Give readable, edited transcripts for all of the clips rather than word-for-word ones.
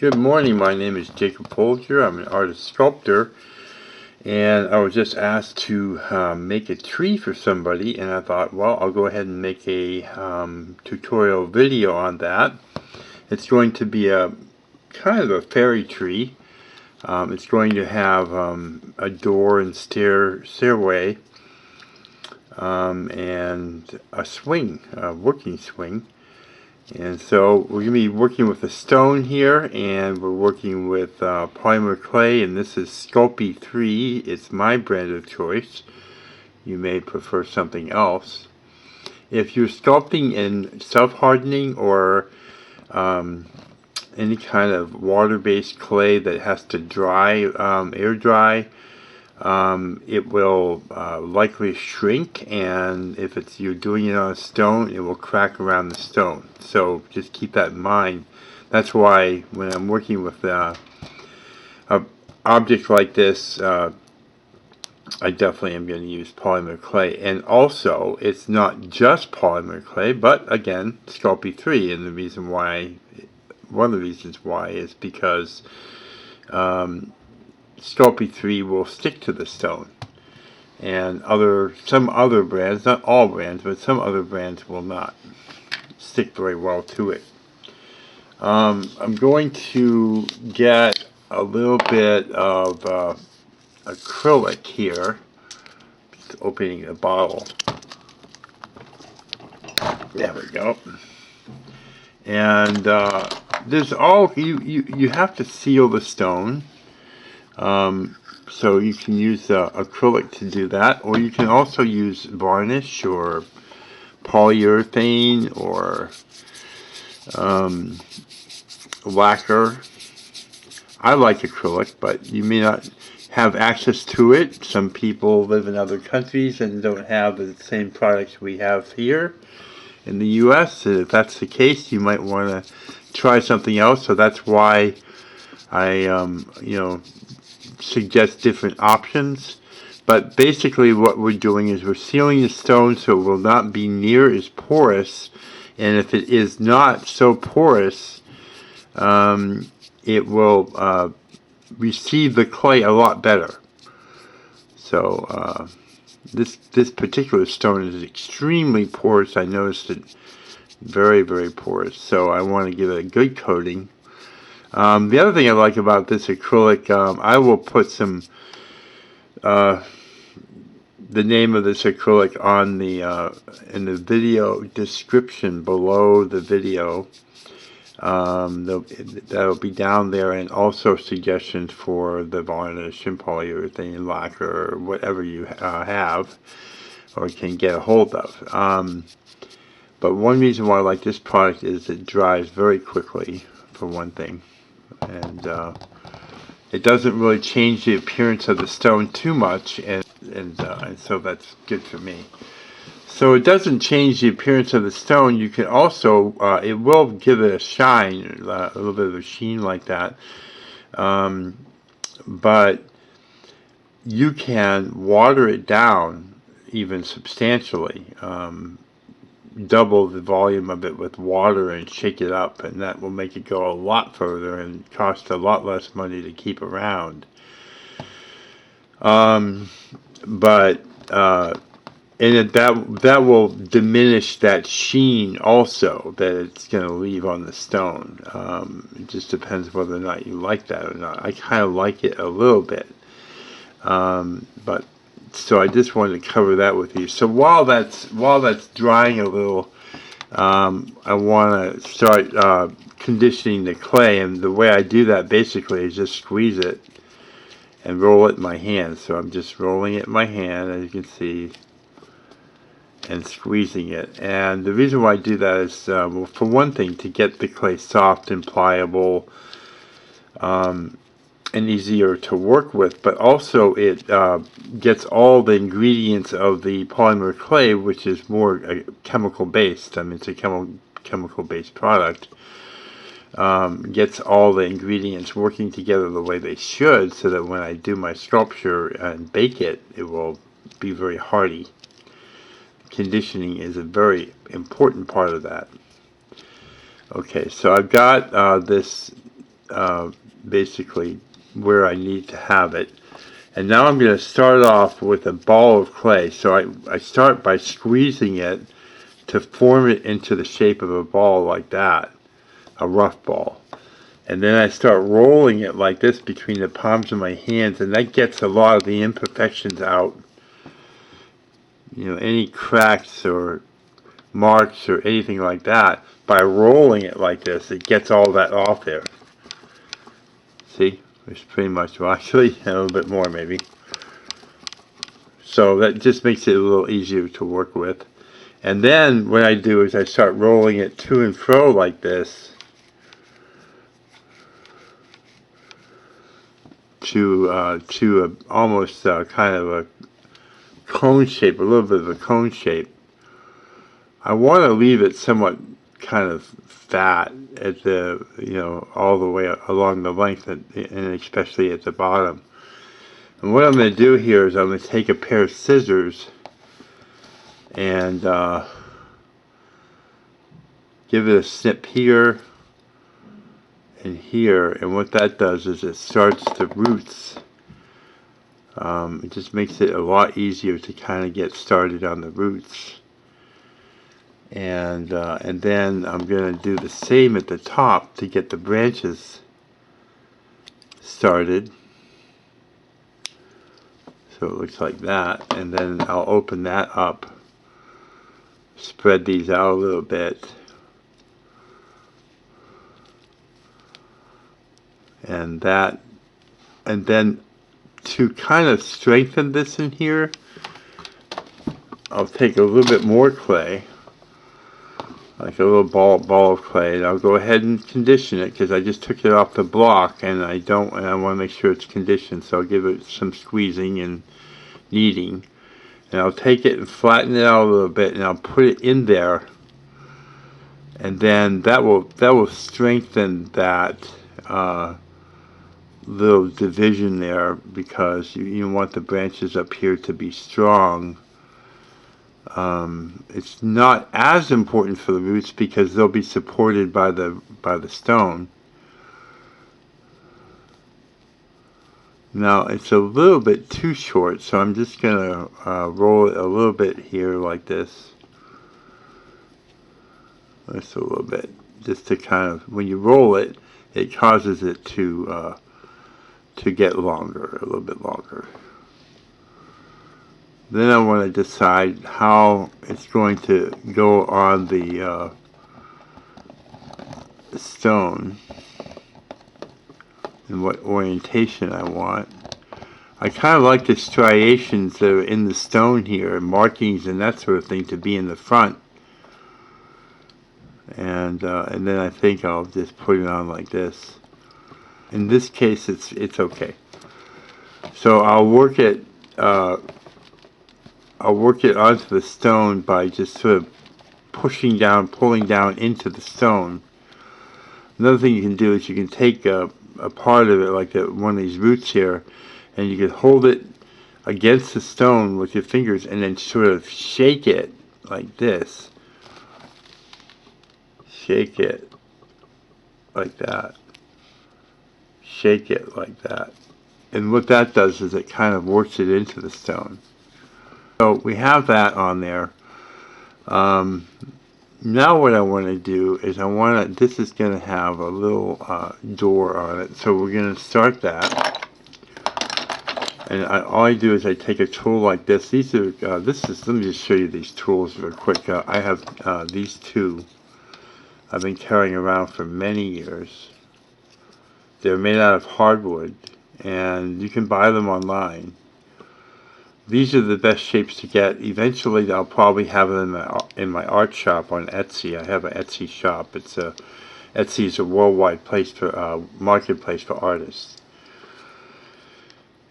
Good morning, my name is Jacob Folger. I'm an artist sculptor, and I was just asked to make a tree for somebody, and I thought, well, I'll go ahead and make a tutorial video on that. It's going to be a kind of a fairy tree. It's going to have a door and stairway and a swing, a working swing. And so we're going to be working with a stone here, and we're working with polymer clay, and this is Sculpey 3. It's my brand of choice. You may prefer something else. If you're sculpting in self-hardening or any kind of water-based clay that has to dry, air dry, it will likely shrink, and if you're doing it on a stone, it will crack around the stone. So just keep that in mind. That's why when I'm working with an object like this, I definitely am going to use polymer clay. And also, it's not just polymer clay, but again, Sculpey 3. And one of the reasons why is because Sculpey 3 will stick to the stone, and some other brands, not all brands, but some other brands will not stick very well to it. I'm going to get a little bit of acrylic here. Just opening the bottle. There we go. And there's you have to seal the stone. So you can use acrylic to do that, or you can also use varnish or polyurethane or laqueur. I like acrylic, but you may not have access to it. Some people live in other countries and don't have the same products we have here in the US. If that's the case, you might want to try something else. So that's why I suggest different options. But basically what we're doing is we're sealing the stone so it will not be near as porous, and if it is not so porous, it will receive the clay a lot better. So this particular stone is extremely porous. I noticed it very, very porous, so I want to give it a good coating. The other thing I like about this acrylic, I will put some the name of this acrylic on the in the video description below the video. That'll be down there, and also suggestions for the varnish and polyurethane, lacquer, or whatever you have or can get a hold of. But one reason why I like this product is it dries very quickly, for one thing. And it doesn't really change the appearance of the stone too much, and so that's good for me. So it doesn't change the appearance of the stone. You can also, it will give it a shine, a little bit of a sheen like that. But you can water it down even substantially. Double the volume of it with water and shake it up, and that will make it go a lot further and cost a lot less money to keep around. And that will diminish that sheen also that it's going to leave on the stone. It just depends whether or not you like that or not. I kind of like it a little bit, but so I just wanted to cover that with you. So while that's drying a little, I want to start conditioning the clay, and the way I do that basically is just squeeze it and roll it in my hand. So I'm just rolling it in my hand, as you can see, and squeezing it. And the reason why I do that is, well, for one thing, to get the clay soft and pliable and easier to work with, but also it gets all the ingredients of the polymer clay, which is more chemical based. I mean, it's a chemical based product. Gets all the ingredients working together the way they should, so that when I do my sculpture and bake it, it will be very hardy. Conditioning is a very important part of that. Okay, so I've got this basically where I need to have it. And now I'm going to start off with a ball of clay. So I start by squeezing it to form it into the shape of a ball like that, a rough ball. And then I start rolling it like this between the palms of my hands, and that gets a lot of the imperfections out. You know, any cracks or marks or anything like that. By rolling it like this, it gets all that off there. See? There's pretty much, well, actually, a little bit more maybe. So that just makes it a little easier to work with. And then what I do is I start rolling it to and fro like this to almost kind of a cone shape, a little bit of a cone shape. I want to leave it somewhat kind of fat at the, you know, all the way along the length and especially at the bottom. And what I'm going to do here is I'm going to take a pair of scissors and give it a snip here and here, and what that does is it starts the roots. It just makes it a lot easier to kind of get started on the roots. And then I'm going to do the same at the top to get the branches started. So it looks like that, and then I'll open that up, spread these out a little bit, and then to kind of strengthen this in here, I'll take a little bit more clay, like a little ball of clay, and I'll go ahead and condition it because I just took it off the block, and I want to make sure it's conditioned, so I'll give it some squeezing and kneading, and I'll take it and flatten it out a little bit, and I'll put it in there, and then that will strengthen that little division there, because you want the branches up here to be strong. It's not as important for the roots because they'll be supported by the stone. Now it's a little bit too short, so I'm just going to roll it a little bit here like this. Just a little bit, just to kind of, when you roll it, it causes it to get longer, a little bit longer. Then I want to decide how it's going to go on the stone and what orientation I want. I kind of like the striations that are in the stone here, markings and that sort of thing, to be in the front. And then I think I'll just put it on like this. In this case, it's okay. So I'll work it onto the stone by just sort of pushing down, pulling down into the stone. Another thing you can do is you can take a part of it, like one of these roots here, and you can hold it against the stone with your fingers and then sort of shake it like this. Shake it like that. Shake it like that. And what that does is it kind of works it into the stone. So we have that on there. Now what I want to do is this is going to have a little door on it. So we're going to start that. And all I do is I take a tool like this. These are, let me just show you these tools real quick. I have these two I've been carrying around for many years. They're made out of hardwood, and you can buy them online. These are the best shapes to get. Eventually, I'll probably have them in my art shop on Etsy. I have an Etsy shop. Etsy is a worldwide place for marketplace for artists.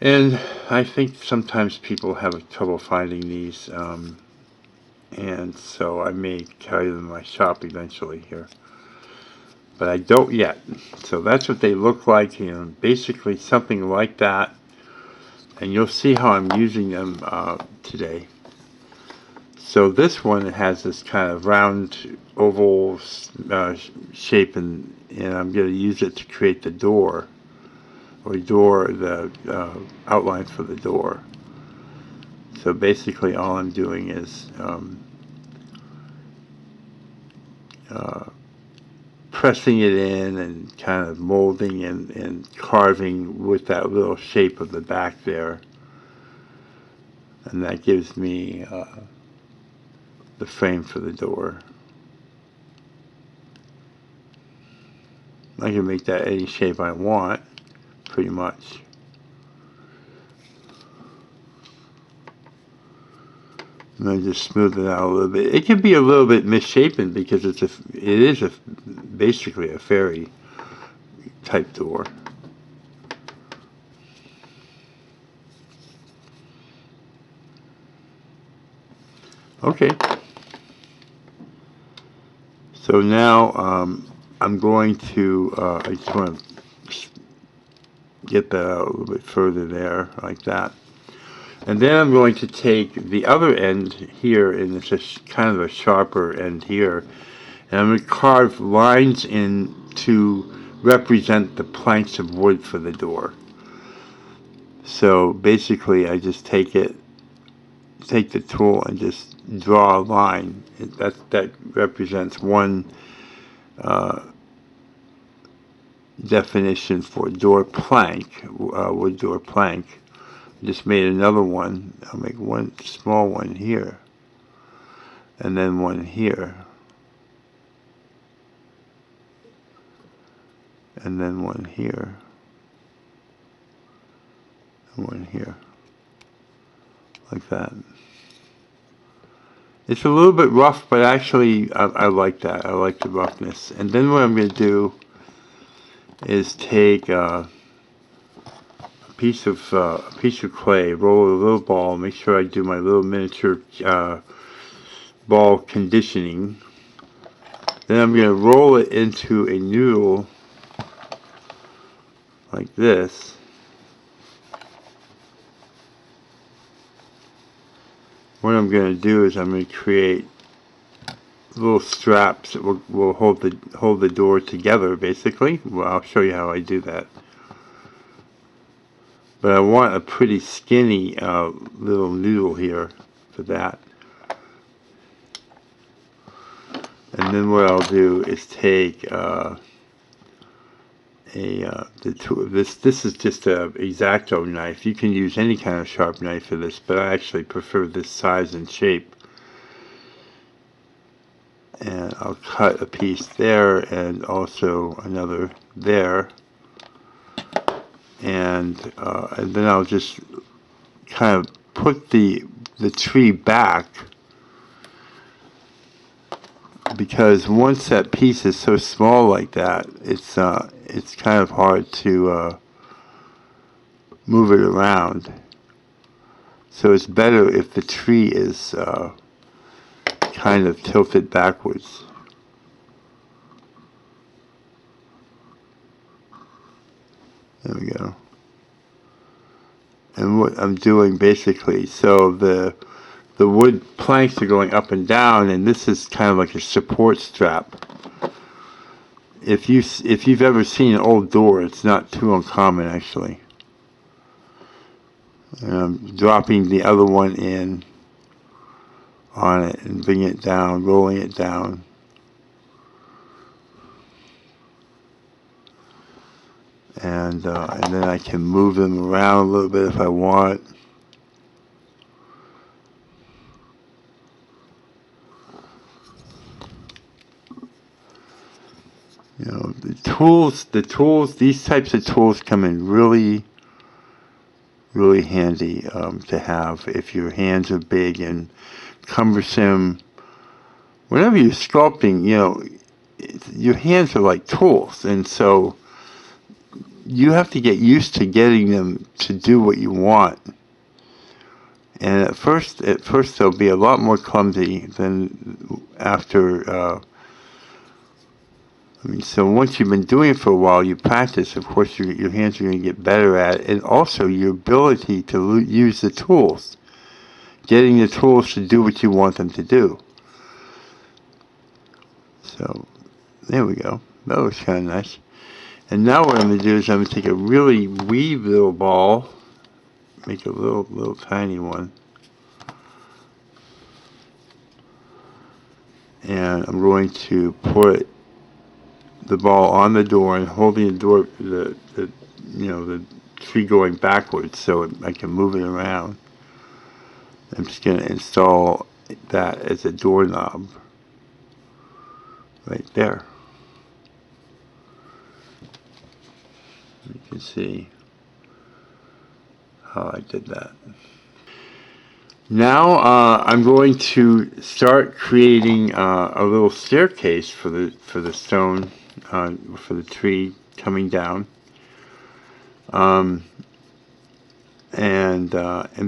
And I think sometimes people have trouble finding these, and so I may carry them in my shop eventually here. But I don't yet. So that's what they look like, basically something like that. And you'll see how I'm using them today. So this one has this kind of round oval shape, and and I'm going to use it to create the door, or the outlines for the door. So basically all I'm doing is pressing it in and kind of molding and carving with that little shape of the back there. And that gives me the frame for the door. I can make that any shape I want, pretty much. And then just smooth it out a little bit. It can be a little bit misshapen because it is basically a fairy type door. Okay. So now I'm going to, I just want to get that out a little bit further there, like that. And then I'm going to take the other end here, and it's just kind of a sharper end here, and I'm going to carve lines in to represent the planks of wood for the door. So basically I just take the tool and just draw a line. That represents one definition for door plank, wood door plank. Just made another one. I'll make one small one here, and then one here, and then one here, and one here, like that. It's a little bit rough, but actually I like that. I like the roughness. And then what I'm going to do is take a piece of clay, roll a little ball, make sure I do my little miniature ball conditioning. Then I'm going to roll it into a noodle like this. What I'm going to do is I'm going to create little straps that will hold the door together, basically. Well, I'll show you how I do that. But I want a pretty skinny little noodle here for that. And then what I'll do is take this is just a X-Acto knife. You can use any kind of sharp knife for this, but I actually prefer this size and shape. And I'll cut a piece there and also another there. And then I'll just kind of put the tree back, because once that piece is so small like that, it's kind of hard to move it around. So it's better if the tree is kind of tilted backwards. There we go. And what I'm doing basically, so the wood planks are going up and down, and this is kind of like a support strap. If you've ever seen an old door, it's not too uncommon actually. And I'm dropping the other one in on it and bringing it down, rolling it down. And then I can move them around a little bit if I want. You know, the tools, these types of tools come in really handy to have if your hands are big and cumbersome. Whenever you're sculpting, you know, your hands are like tools, and so you have to get used to getting them to do what you want. And at first they'll be a lot more clumsy than after. So once you've been doing it for a while, you practice. Of course, your hands are going to get better at it, and also your ability to use the tools, getting the tools to do what you want them to do. So there we go. That looks kind of nice. And now what I'm going to do is I'm going to take a really wee little ball, make a little tiny one, and I'm going to put the ball on the door and holding the door, the tree going backwards so I can move it around. I'm just going to install that as a doorknob right there. You can see how I did that. Now I'm going to start creating a little staircase for the stone, for the tree coming down. And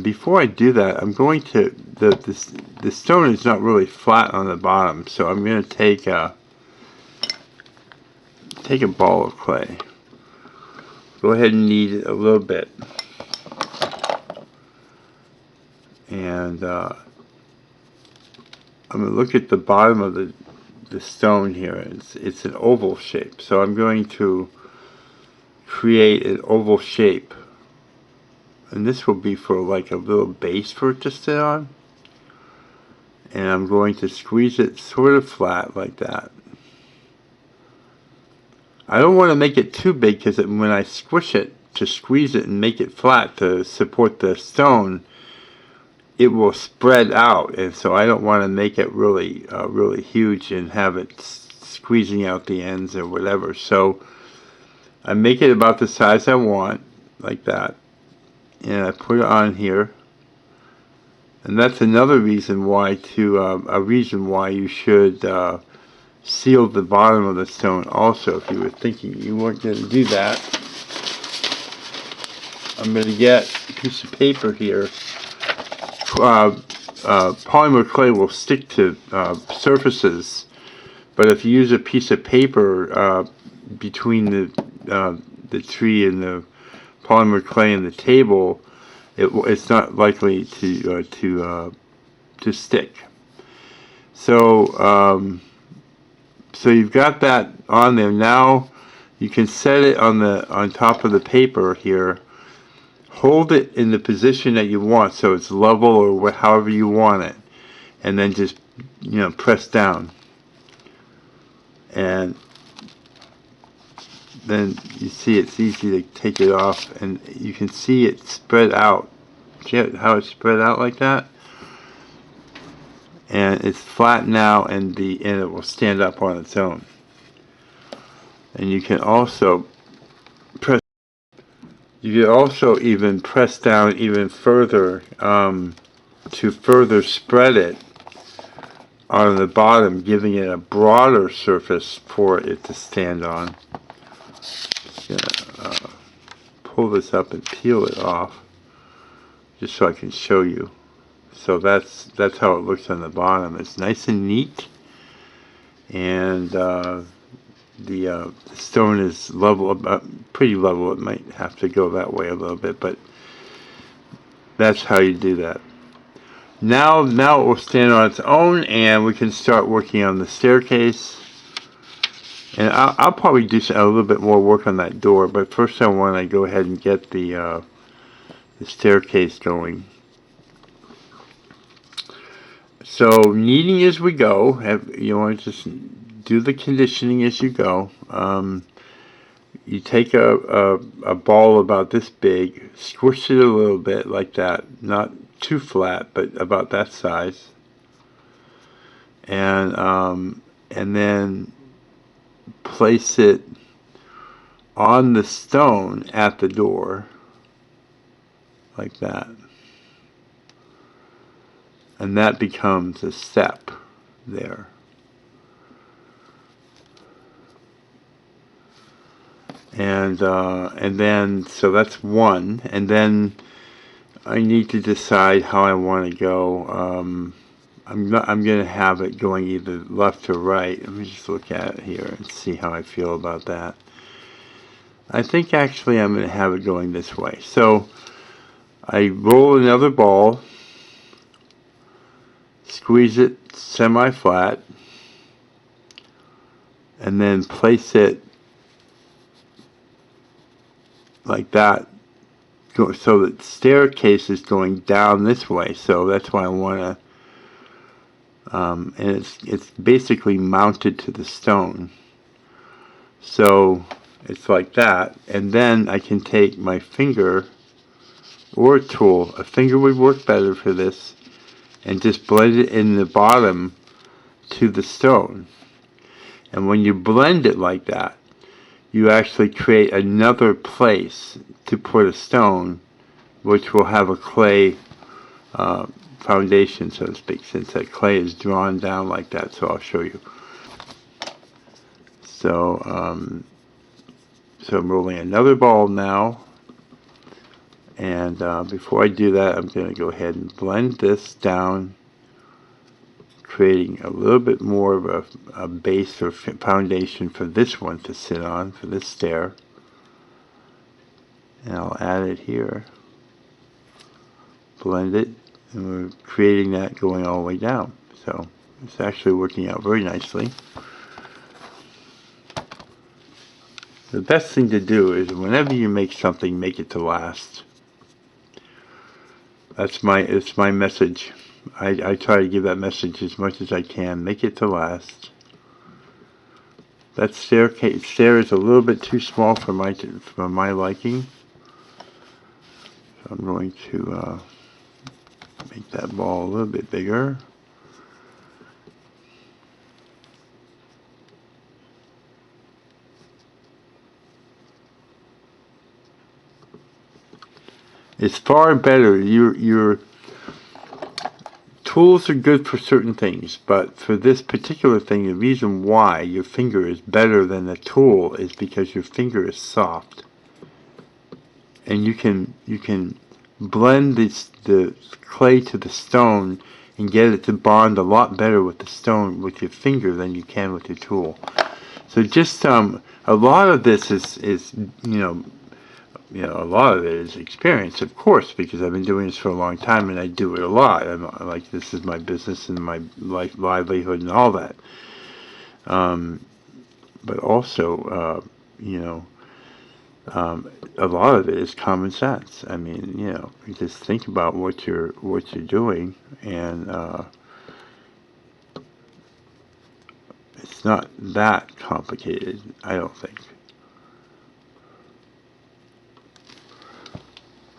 before I do that, I'm going to the stone is not really flat on the bottom, so I'm going to take a ball of clay. Go ahead and knead it a little bit, and I'm going to look at the bottom of the stone here. It's an oval shape, so I'm going to create an oval shape. And this will be for like a little base for it to sit on. And I'm going to squeeze it sort of flat like that. I don't want to make it too big because when I squish it to squeeze it and make it flat to support the stone, it will spread out. And so I don't want to make it really huge and have it squeezing out the ends or whatever. So I make it about the size I want, like that. And I put it on here, and that's another reason why you should seal the bottom of the stone also. If you were thinking you weren't going to do that, I'm going to get a piece of paper here. Polymer clay will stick to surfaces, but if you use a piece of paper between the tree and the polymer clay and the table, it's not likely to stick. So so you've got that on there. Now you can set it on top of the paper here. Hold it in the position that you want, so it's level or however you want it, and then just press down. And then you see it's easy to take it off, and you can see it spread out. See how it's spread out like that? And it's flat now, and it will stand up on its own. And you can also even press down even further to further spread it on the bottom, giving it a broader surface for it to stand on. Pull this up and peel it off just so I can show you. So that's how it looks on the bottom. It's nice and neat, and the stone is level, pretty level. It might have to go that way a little bit, but that's how you do that. Now it will stand on its own, and we can start working on the staircase. And I'll probably do a little bit more work on that door, but first I want to go ahead and get the staircase going. So kneading as we go. You want to just do the conditioning as you go. You take a ball about this big, squish it a little bit like that, not too flat, but about that size, and then place it on the stone at the door like that, and that becomes a step there. And then so that's one, and then I need to decide how I want to go. I'm going to have it going either left or right. Let me just look at it here and see how I feel about that. I think actually I'm going to have it going this way. So I roll another ball, squeeze it semi-flat, and then place it like that, so that the staircase is going down this way. So that's why I want to, and it's basically mounted to the stone. So it's like that, and then I can take my finger or a tool. A finger would work better for this, and just blend it in the bottom to the stone. And when you blend it like that, you actually create another place to put a stone, which will have a clay foundation, so to speak, since that clay is drawn down like that. So I'll show you. So, so I'm rolling another ball now, and before I do that, I'm going to go ahead and blend this down, creating a little bit more of a base or foundation for this one to sit on, for this stair. And I'll add it here, blend it, and we're creating that going all the way down. So it's actually working out very nicely. The best thing to do is whenever you make something, make it to last. It's my message. I try to give that message as much as I can. Make it to last. That stair is a little bit too small for my liking. So I'm going to make that ball a little bit bigger. It's far better. Your tools are good for certain things, but for this particular thing, the reason why your finger is better than the tool is because your finger is soft, and you can blend the clay to the stone and get it to bond a lot better with the stone with your finger than you can with your tool. So just a lot of this is a lot of it is experience, of course, because I've been doing this for a long time and I do it a lot. Like, this is my business and my livelihood and all that. But also, a lot of it is common sense. I mean, you just think about what you're doing, and it's not that complicated, I don't think.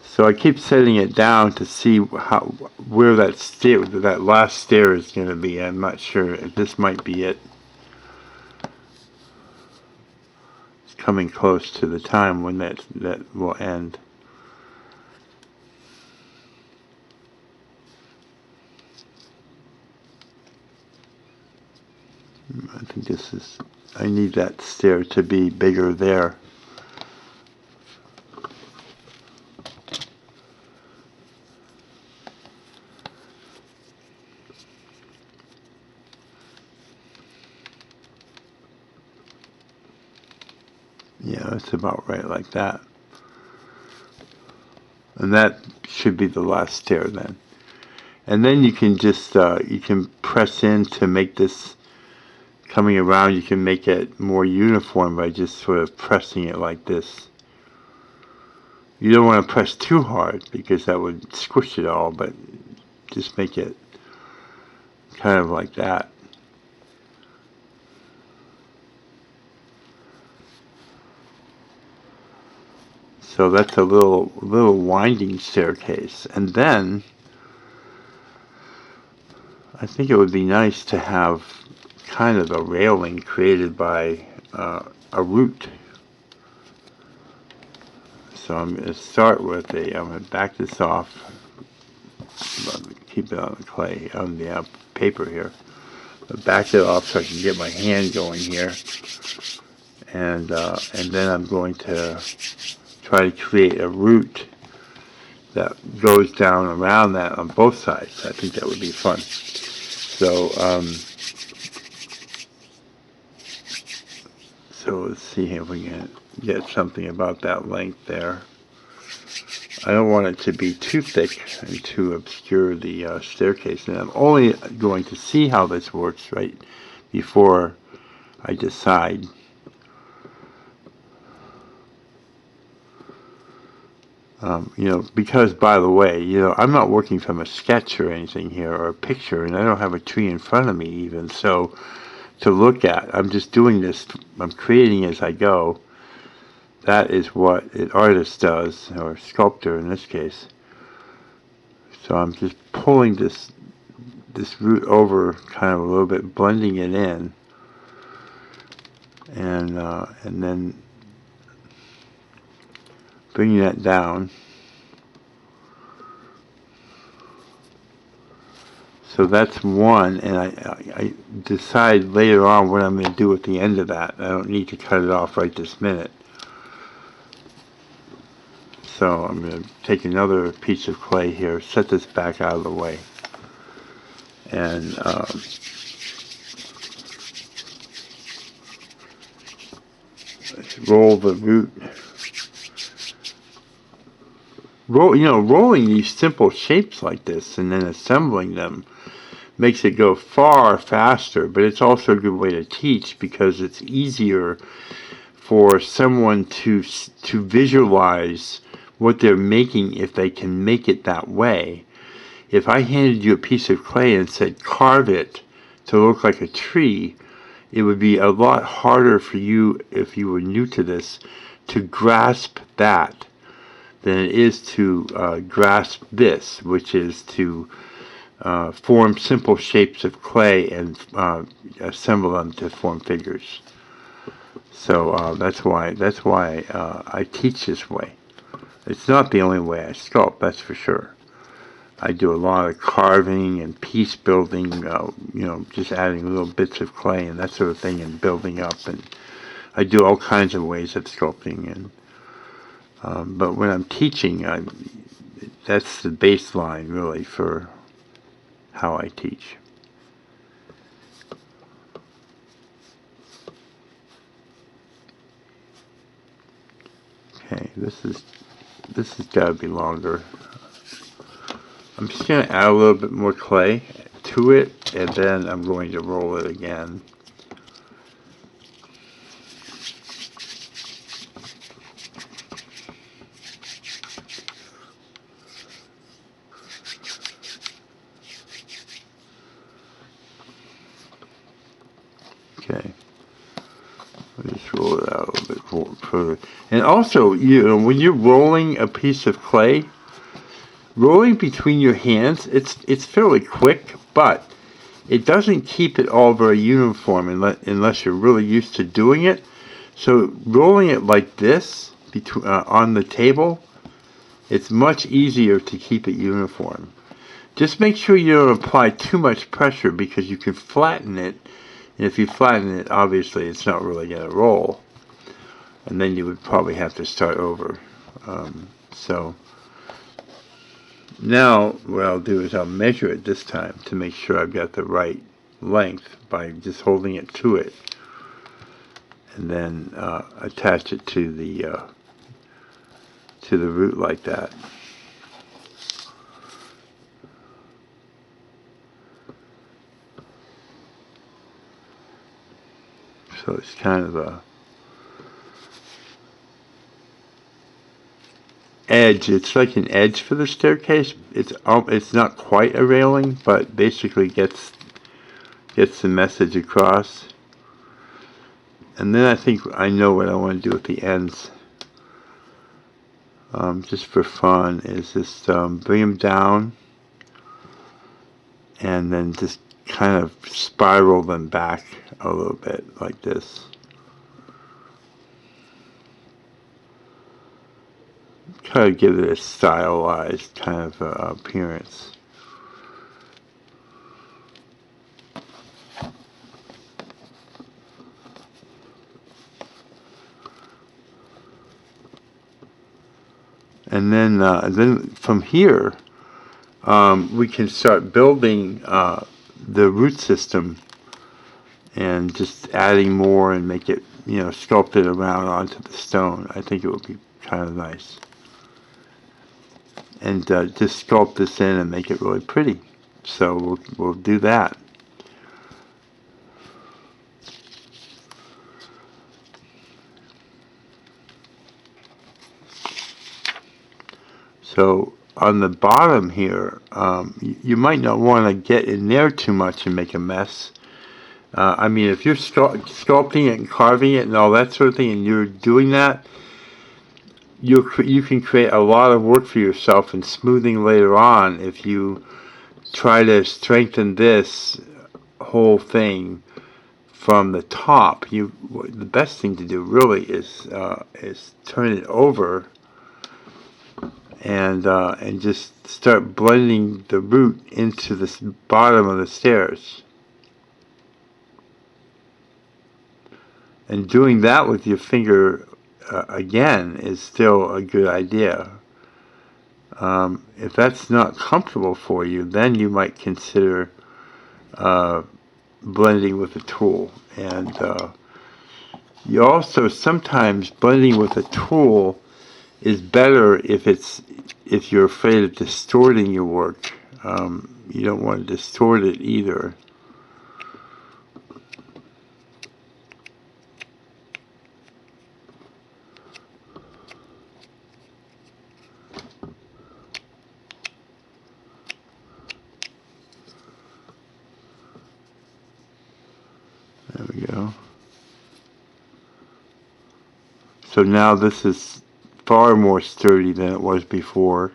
So I keep setting it down to see where that last stair is going to be. I'm not sure. This might be it. It's coming close to the time when that will end. I think I need that stair to be bigger there. Yeah, it's about right like that. And that should be the last stair then. And then you can just, you can press in to make this coming around. You can make it more uniform by just sort of pressing it like this. You don't want to press too hard because that would squish it all, but just make it kind of like that. So that's a little winding staircase. And then I think it would be nice to have kind of a railing created by a root. So I'm going to start with I'm going to back this off. Keep it on the clay, on the paper here. Back it off so I can get my hand going here. And then I'm going to try to create a root that goes down around that on both sides. I think that would be fun. So, so let's see if we can get something about that length there. I don't want it to be too thick and to obscure the staircase. And I'm only going to see how this works right before I decide. You know, because, by the way, you know, I'm not working from a sketch or anything here, or a picture, and I don't have a tree in front of me even, so to look at. I'm just doing this, I'm creating as I go. That is what an artist does, or a sculptor in this case. So I'm just pulling this root over kind of a little bit, blending it in, and then bringing that down. So that's one, and I decide later on what I'm going to do at the end of that. I don't need to cut it off right this minute. So I'm going to take another piece of clay here, set this back out of the way, and roll the root. Rolling these simple shapes like this and then assembling them makes it go far faster, but it's also a good way to teach because it's easier for someone to visualize what they're making if they can make it that way. If I handed you a piece of clay and said carve it to look like a tree, it would be a lot harder for you, if you were new to this, to grasp that than it is to grasp this, which is to form simple shapes of clay and assemble them to form figures. So that's why I teach this way. It's not the only way I sculpt, that's for sure. I do a lot of carving and piece building, just adding little bits of clay and that sort of thing, and building up. And I do all kinds of ways of sculpting. And but when I'm teaching, that's the baseline really for how I teach. Okay, this has got to be longer. I'm just going to add a little bit more clay to it, and then I'm going to roll it again. Okay. Let me just roll it out a little bit further. And also, when you're rolling a piece of clay, rolling between your hands, it's fairly quick, but it doesn't keep it all very uniform unless you're really used to doing it. So rolling it like this on the table, it's much easier to keep it uniform. Just make sure you don't apply too much pressure because you can flatten it. And if you flatten it, obviously it's not really going to roll. And then you would probably have to start over. So now what I'll do is I'll measure it this time to make sure I've got the right length by just holding it to it. And then attach it to the root like that. So it's kind of a edge. It's like an edge for the staircase. It's not quite a railing, but basically gets the message across. And then I think I know what I want to do at the ends. Just for fun, is just bring them down and then just kind of spiral them back a little bit like this. Kind of give it a stylized kind of appearance. And then from here, we can start building the root system and just adding more and make it, sculpt it around onto the stone. I think it would be kind of nice. And just sculpt this in and make it really pretty. So we'll do that. So on the bottom here, you might not want to get in there too much and make a mess. I mean, if you're sculpting it and carving it and all that sort of thing, and you're doing that, you can create a lot of work for yourself in smoothing later on if you try to strengthen this whole thing from the top. The best thing to do really is turn it over and just start blending the root into the bottom of the stairs. And doing that with your finger again is still a good idea. If that's not comfortable for you, then you might consider blending with a tool. And you also sometimes blending with a tool is better if you're afraid of distorting your work. You don't want to distort it either. There we go. So now this is far more sturdy than it was before.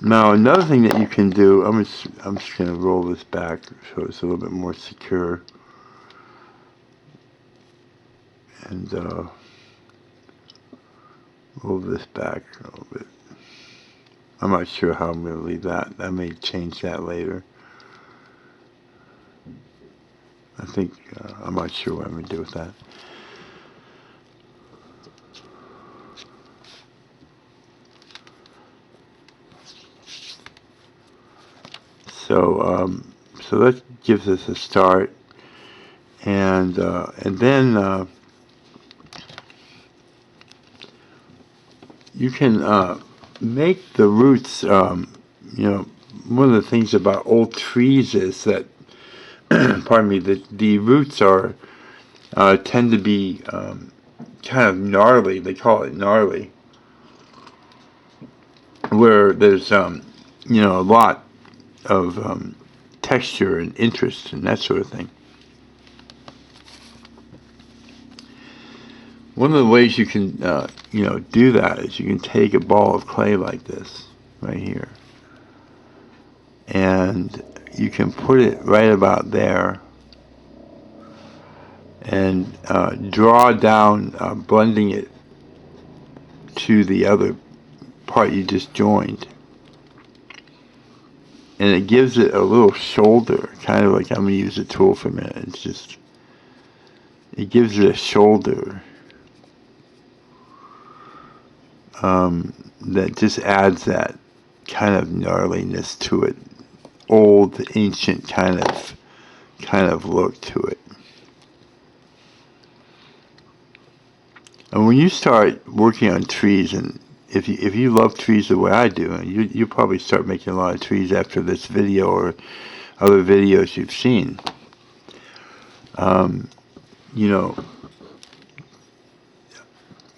Now another thing that you can do, I'm just going to roll this back so it's a little bit more secure. And roll this back a little bit. I'm not sure how I'm going to leave that. I may change that later. I think, I'm not sure what I'm going to do with that. So that gives us a start, and then you can make the roots. You know, one of the things about old trees is that, pardon me, the roots are tend to be kind of gnarly. They call it gnarly, where there's you know, a lot of texture and interest and that sort of thing. One of the ways you can you know, do that is you can take a ball of clay like this right here, and you can put it right about there and draw down, blending it to the other part you just joined. And it gives it a little shoulder, kind of like, I'm going to use a tool for a minute. It's just, it gives it a shoulder that just adds that kind of gnarliness to it, old, ancient kind of look to it. And when you start working on trees, and if you love trees the way I do, you probably start making a lot of trees after this video or other videos you've seen. You know,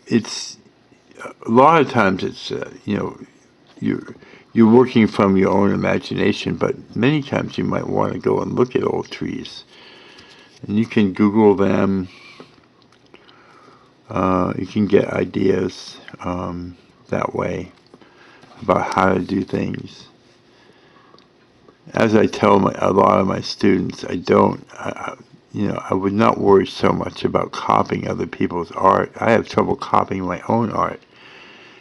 it's a lot of times it's you know, you're working from your own imagination, but many times you might want to go and look at old trees, and you can Google them. You can get ideas that way about how to do things. As I tell a lot of my students, you know, I would not worry so much about copying other people's art. I have trouble copying my own art.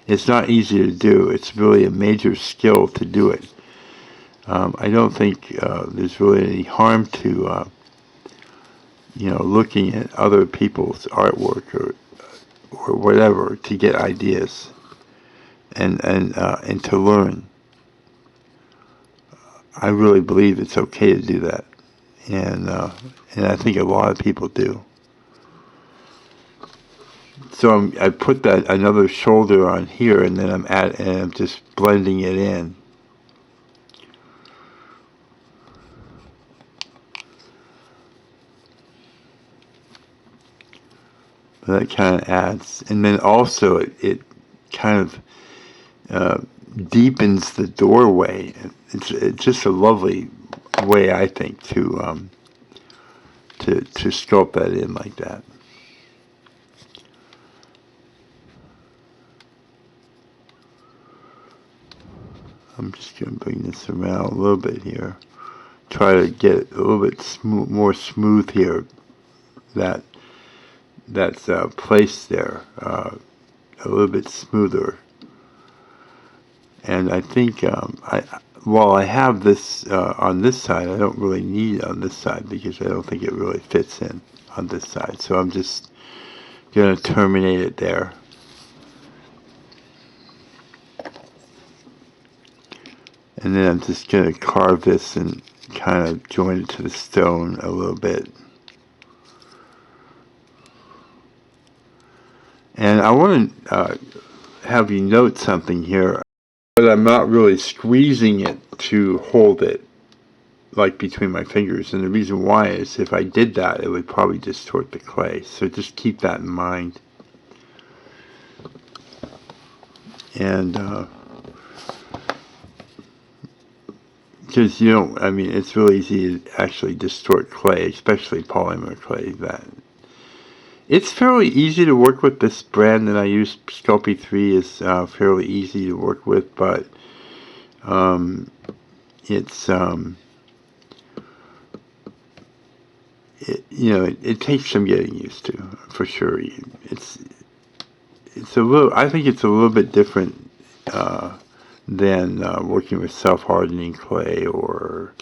It's not easy to do. It's really a major skill to do it. I don't think there's really any harm to you know, looking at other people's artwork or whatever to get ideas and to learn. I really believe it's okay to do that, and I think a lot of people do. So I put that another shoulder on here, and then I'm just blending it in. That kind of adds, and then also it kind of deepens the doorway. It's just a lovely way, I think, to sculpt that in like that. I'm just going to bring this around a little bit here. Try to get it a little bit more smooth here. That's placed there a little bit smoother. And I think while I have this on this side, I don't really need it on this side because I don't think it really fits in on this side. So I'm just going to terminate it there. And then I'm just going to carve this and kind of join it to the stone a little bit. And I want to have you note something here, but I'm not really squeezing it to hold it like between my fingers. And the reason why is if I did that, it would probably distort the clay. So just keep that in mind. And because you don't, I mean, it's really easy to actually distort clay, especially polymer clay. That it's fairly easy to work with. This brand that I use, Sculpey 3, is fairly easy to work with, but it's it takes some getting used to, for sure. It's a little, I think it's a little bit different than working with self-hardening clay, or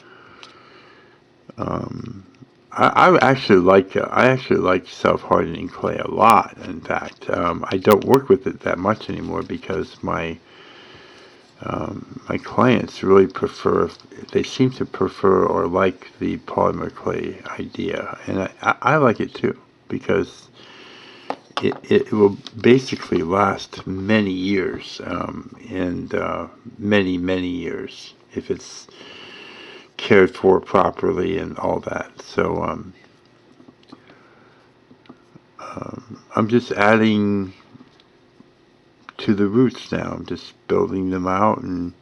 I actually like self-hardening clay a lot. In fact, I don't work with it that much anymore because my clients really they seem to prefer or like the polymer clay idea, and I like it too, because it will basically last many years, and many years if it's cared for properly and all that. So I'm just adding to the roots now. I'm just building them out and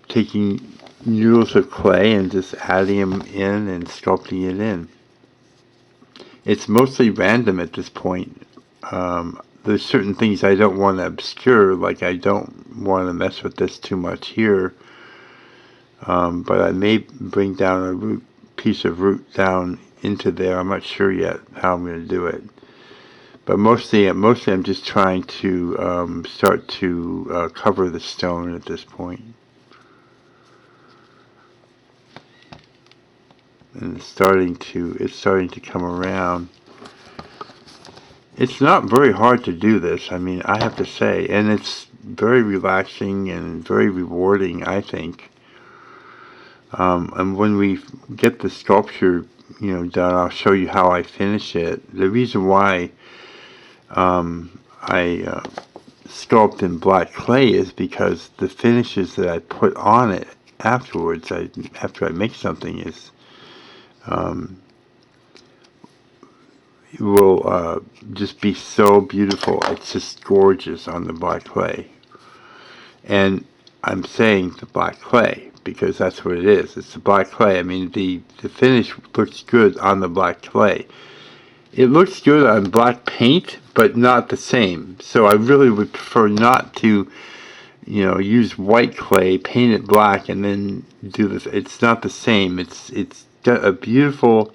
taking noodles of clay and just adding them in and sculpting it in. It's mostly random at this point. There's certain things I don't want to obscure, like I don't want to mess with this too much here, but I may bring down a piece of root down into there. I'm not sure yet how I'm going to do it. But mostly I'm just trying to start to cover the stone at this point. And it's starting to come around. It's not very hard to do this, I mean, I have to say, and it's very relaxing and very rewarding, I think. And when we get the sculpture, done, I'll show you how I finish it. The reason why I sculpt in black clay is because the finishes that I put on it afterwards, after I make something, is will just be so beautiful. It's just gorgeous on the black clay. And I'm saying the black clay because that's what it is. It's the black clay. I mean, the finish looks good on the black clay. It looks good on black paint, but not the same. So I really would prefer not to, use white clay, paint it black, and then do this. It's not the same. It's got a beautiful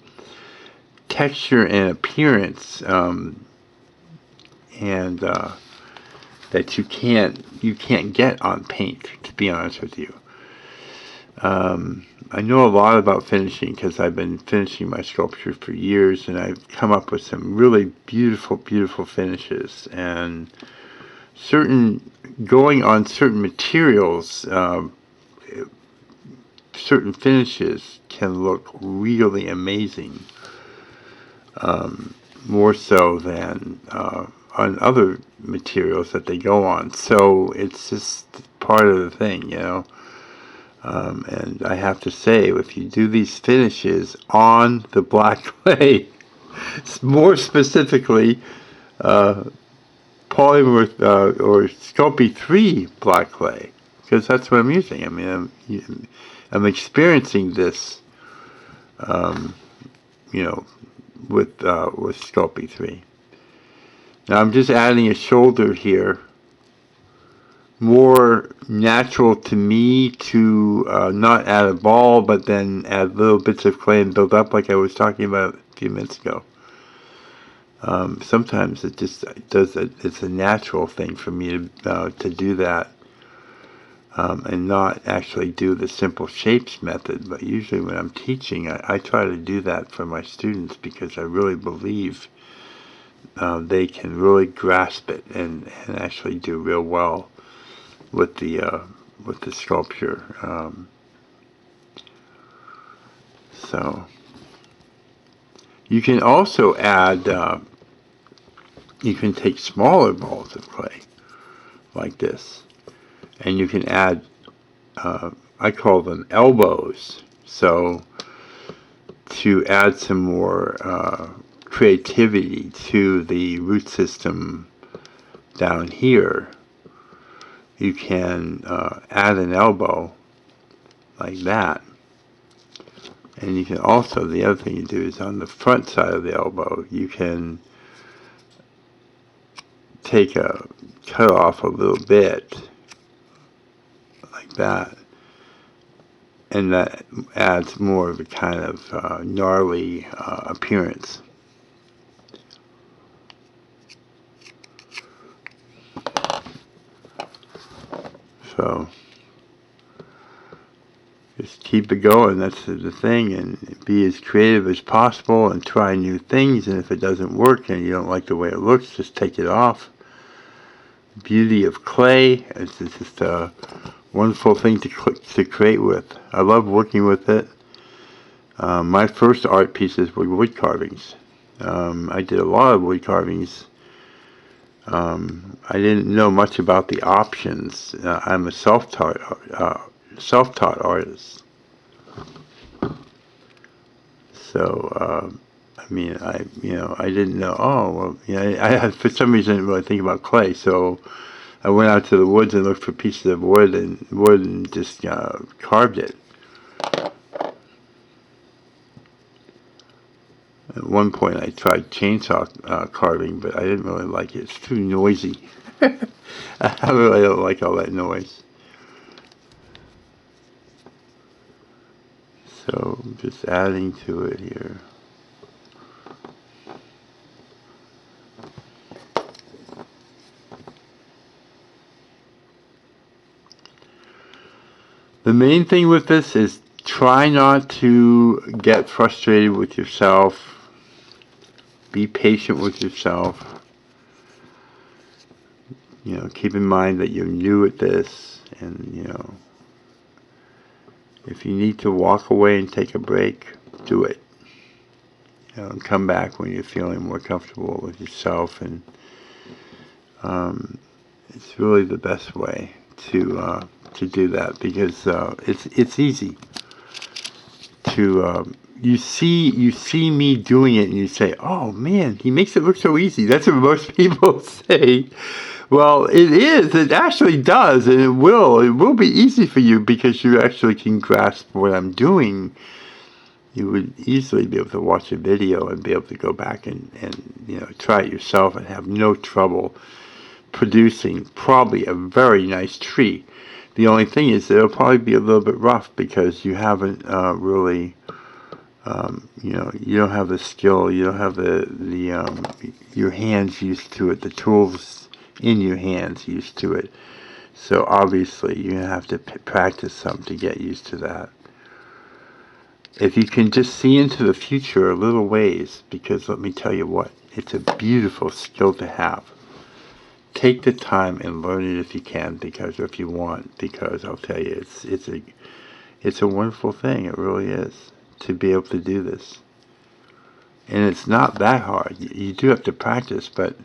texture and appearance, and that you can't get on paint, to be honest with you. I know a lot about finishing because I've been finishing my sculpture for years, and I've come up with some really beautiful finishes. And going on certain materials, certain finishes can look really amazing, more so than on other materials that they go on. So it's just part of the thing, and I have to say, if you do these finishes on the black clay, More specifically, Polymer or Sculpey 3 black clay, because that's what I'm using. I mean, I'm experiencing this, you know, with Sculpey 3. Now I'm just adding a shoulder here, more natural to me to not add a ball, but then add little bits of clay and build up like I was talking about a few minutes ago. Sometimes it just does it's a natural thing for me to do that, and not actually do the simple shapes method. But usually when I'm teaching, I try to do that for my students because I really believe they can really grasp it and actually do real well with the sculpture. So you can also add. You can take smaller balls of clay like this, and you can add. I call them elbows. So to add some more creativity to the root system down here, you can add an elbow like that. And you can also, the other thing you do is on the front side of the elbow, you can cut off a little bit like that. And that adds more of a kind of gnarly appearance. So just keep it going, that's the thing, and be as creative as possible and try new things, and if it doesn't work and you don't like the way it looks, just take it off. Beauty of clay, it's just a wonderful thing to create with. I love working with it. My first art pieces were wood carvings. I did a lot of wood carvings. I didn't know much about the options. I'm a self-taught artist. So, I mean, I didn't know. Oh, well, I for some reason didn't really think about clay. So I went out to the woods and looked for pieces of wood and just carved it. At one point, I tried chainsaw carving, but I didn't really like it. It's too noisy. I really don't like all that noise. So just adding to it here. The main thing with this is try not to get frustrated with yourself. Be patient with yourself. Keep in mind that you're new at this, and if you need to walk away and take a break, do it. And come back when you're feeling more comfortable with yourself, and it's really the best way to do that, because it's easy to you see me doing it and you say, oh man, he makes it look so easy. That's what most people say. Well, it is. It actually does, and it will be easy for you because you actually can grasp what I'm doing. You would easily be able to watch a video and be able to go back and try it yourself and have no trouble producing probably a very nice tree. The only thing is that it'll probably be a little bit rough because you haven't really, you don't have the skill, you don't have your hands used to it, the tools in your hands used to it. So obviously you have to practice some to get used to that. If you can just see into the future a little ways, because let me tell you what, it's a beautiful skill to have. Take the time and learn it if you can, because if you want, because I'll tell you, it's a wonderful thing. It really is, to be able to do this. And it's not that hard. You do have to practice, but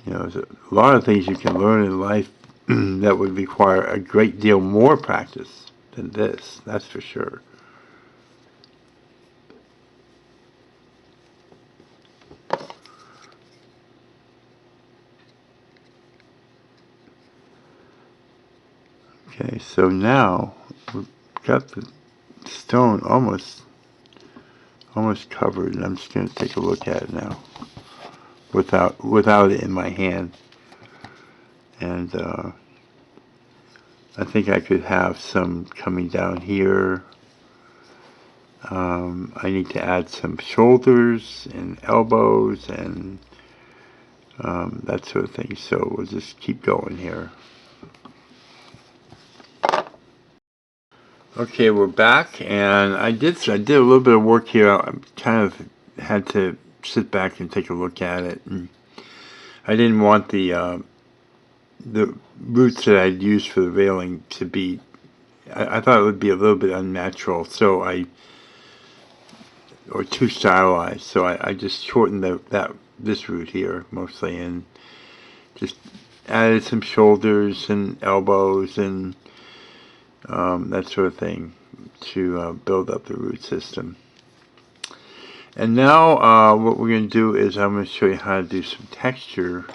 there's a lot of things you can learn in life that would require a great deal more practice than this. That's for sure. Okay, so now we've got the stone almost covered, and I'm just going to take a look at it now without it in my hand. And I think I could have some coming down here. I need to add some shoulders and elbows and that sort of thing. So we'll just keep going here. Okay, we're back, and I did a little bit of work here. I kind of had to sit back and take a look at it, and I didn't want the roots that I'd used for the railing to be. I thought it would be a little bit unnatural, or too stylized. So I just shortened this root here mostly, and just added some shoulders and elbows and that sort of thing to build up the root system. And now what we're going to do is I'm going to show you how to do some texture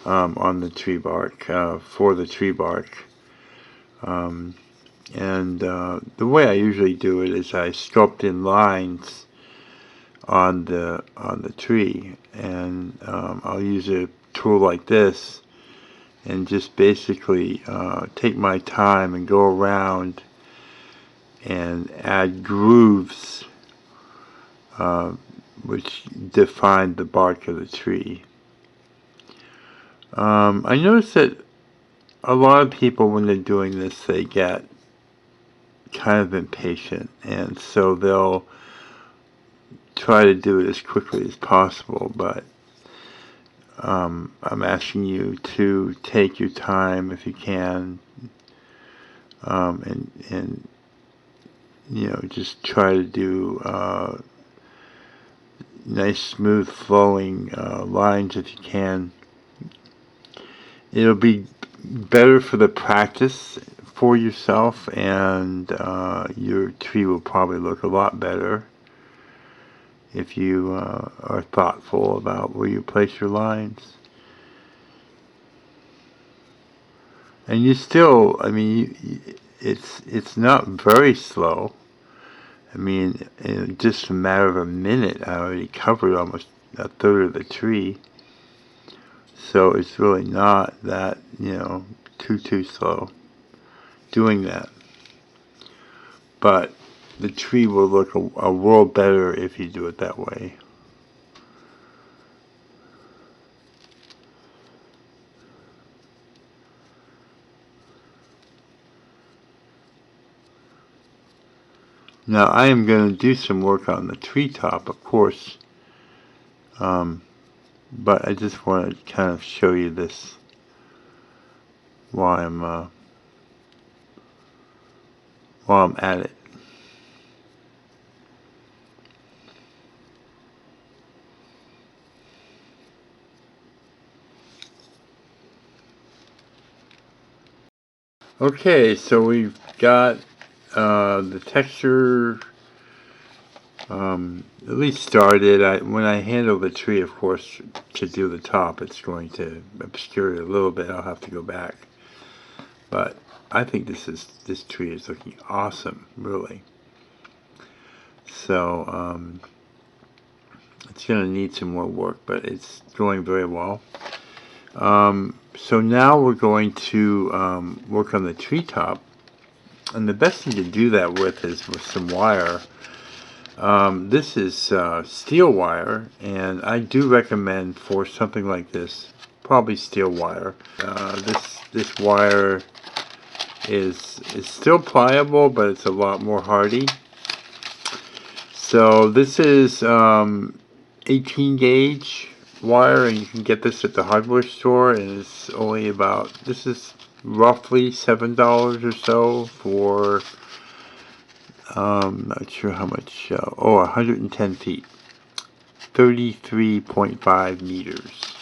on the tree bark, for the tree bark. And the way I usually do it is I sculpt in lines on the tree, and I'll use a tool like this and just basically take my time and go around and add grooves which define the bark of the tree. I notice that a lot of people, when they're doing this, they get kind of impatient, and so they'll try to do it as quickly as possible, but I'm asking you to take your time if you can, and you know, just try to do nice, smooth, flowing lines if you can. It'll be better for the practice for yourself, and your tree will probably look a lot better if you are thoughtful about where you place your lines. And you still, I mean, it's not very slow. I mean, in just a matter of a minute, I already covered almost a third of the tree. So it's really not that, you know, too slow doing that. But the tree will look a world better if you do it that way. Now I am going to do some work on the treetop, of course, but I just want to kind of show you this while I'm at it. Okay, so we've got the texture at least started. When I handle the tree, of course, to do the top, it's going to obscure it a little bit. I'll have to go back. But I think this tree is looking awesome, really. So it's going to need some more work, but it's going very well. So now we're going to work on the treetop, and the best thing to do that with is with some wire. This is steel wire, and I do recommend for something like this, probably steel wire. This wire is still pliable, but it's a lot more hardy. So this is 18 gauge wire, and you can get this at the hardware store, and it's only about, this is roughly $7 or so for not sure how much, 110 feet, 33.5 meters.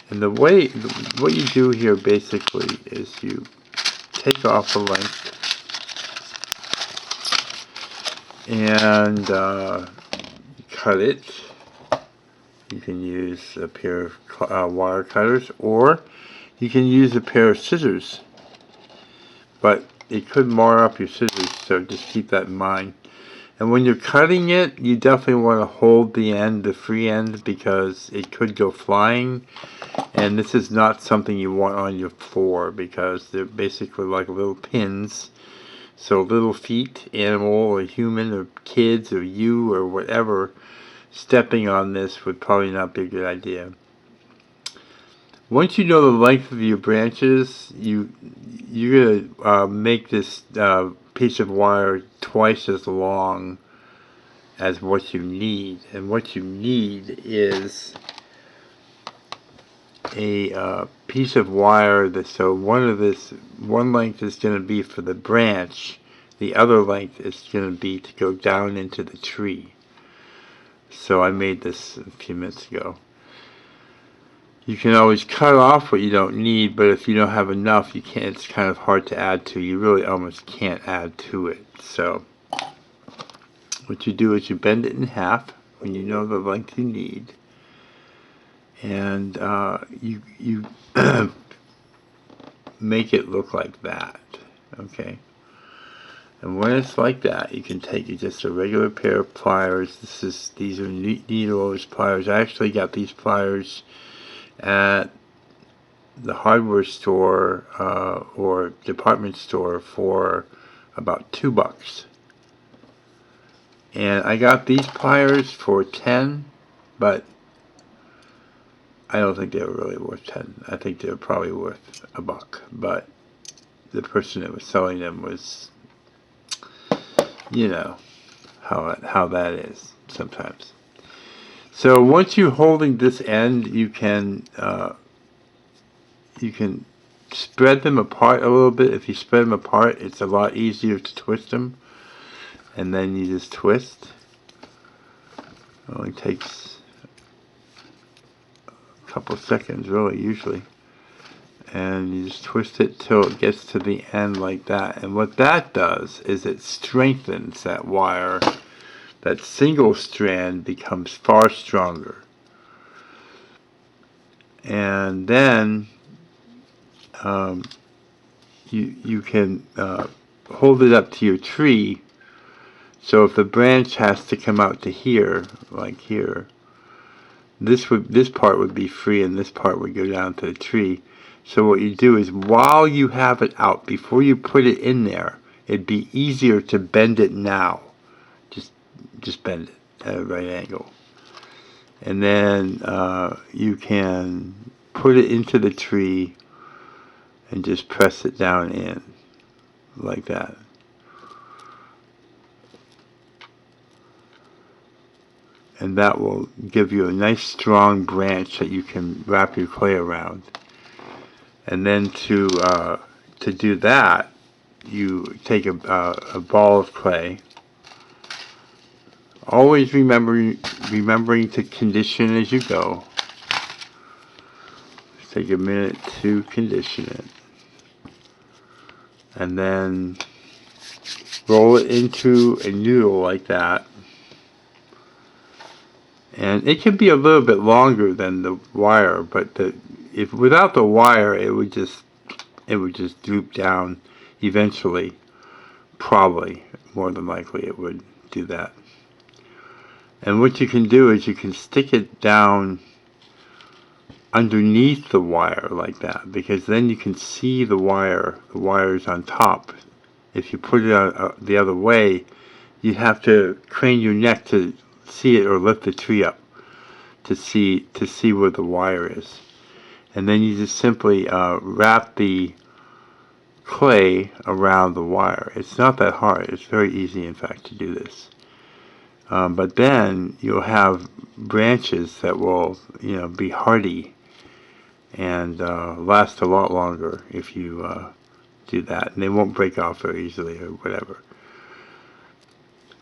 And what you do here basically is you take off the length and cut it. You can use a pair of wire cutters, or you can use a pair of scissors but it could mar up your scissors, so just keep that in mind. And when you're cutting it, you definitely want to hold the end, the free end, because it could go flying. And this is not something you want on your floor, because they're basically like little pins. So little feet, animal or human or kids or you or whatever, stepping on this would probably not be a good idea. Once you know the length of your branches, you're gonna make this piece of wire twice as long as what you need. And what you need is a piece of wire that, so one length is going to be for the branch, the other length is going to be to go down into the tree. So I made this a few minutes ago. You can always cut off what you don't need, but if you don't have enough, you can't. It's kind of hard to add to. You really almost can't add to it. So what you do is you bend it in half when you know the length you need, and you make it look like that. Okay. And when it's like that, you can take just a regular pair of pliers. These are needle pliers. I actually got these pliers at the hardware store or department store for about $2. And I got these pliers for 10, but I don't think they were really worth 10. I think they were probably worth $1. But the person that was selling them was, you know, how that is sometimes. So once you're holding this end, you can spread them apart a little bit. If you spread them apart, it's a lot easier to twist them. And then you just twist. It only takes a couple seconds, really, usually. And you just twist it till it gets to the end like that. And what that does is it strengthens that wire. That single strand becomes far stronger. And then you can hold it up to your tree. So if the branch has to come out to here, like here, this part would be free and this part would go down to the tree. So what you do is, while you have it out, before you put it in there, it'd be easier to bend it now. Just bend it at a right angle. And then you can put it into the tree and just press it down in like that. And that will give you a nice strong branch that you can wrap your clay around. And then to do that, you take a ball of clay. Always remembering to condition as you go. Take a minute to condition it. And then roll it into a noodle like that. And it can be a little bit longer than the wire, but if without the wire, it would just droop down eventually. Probably, more than likely, it would do that. And what you can do is you can stick it down underneath the wire like that, because then you can see the wire. The wire is on top. If you put it on the other way, you have to crane your neck to see it, or lift the tree up to see where the wire is. And then you just simply wrap the clay around the wire. It's not that hard. It's very easy, in fact, to do this. But then you'll have branches that will, be hardy and last a lot longer if you do that, and they won't break off very easily or whatever.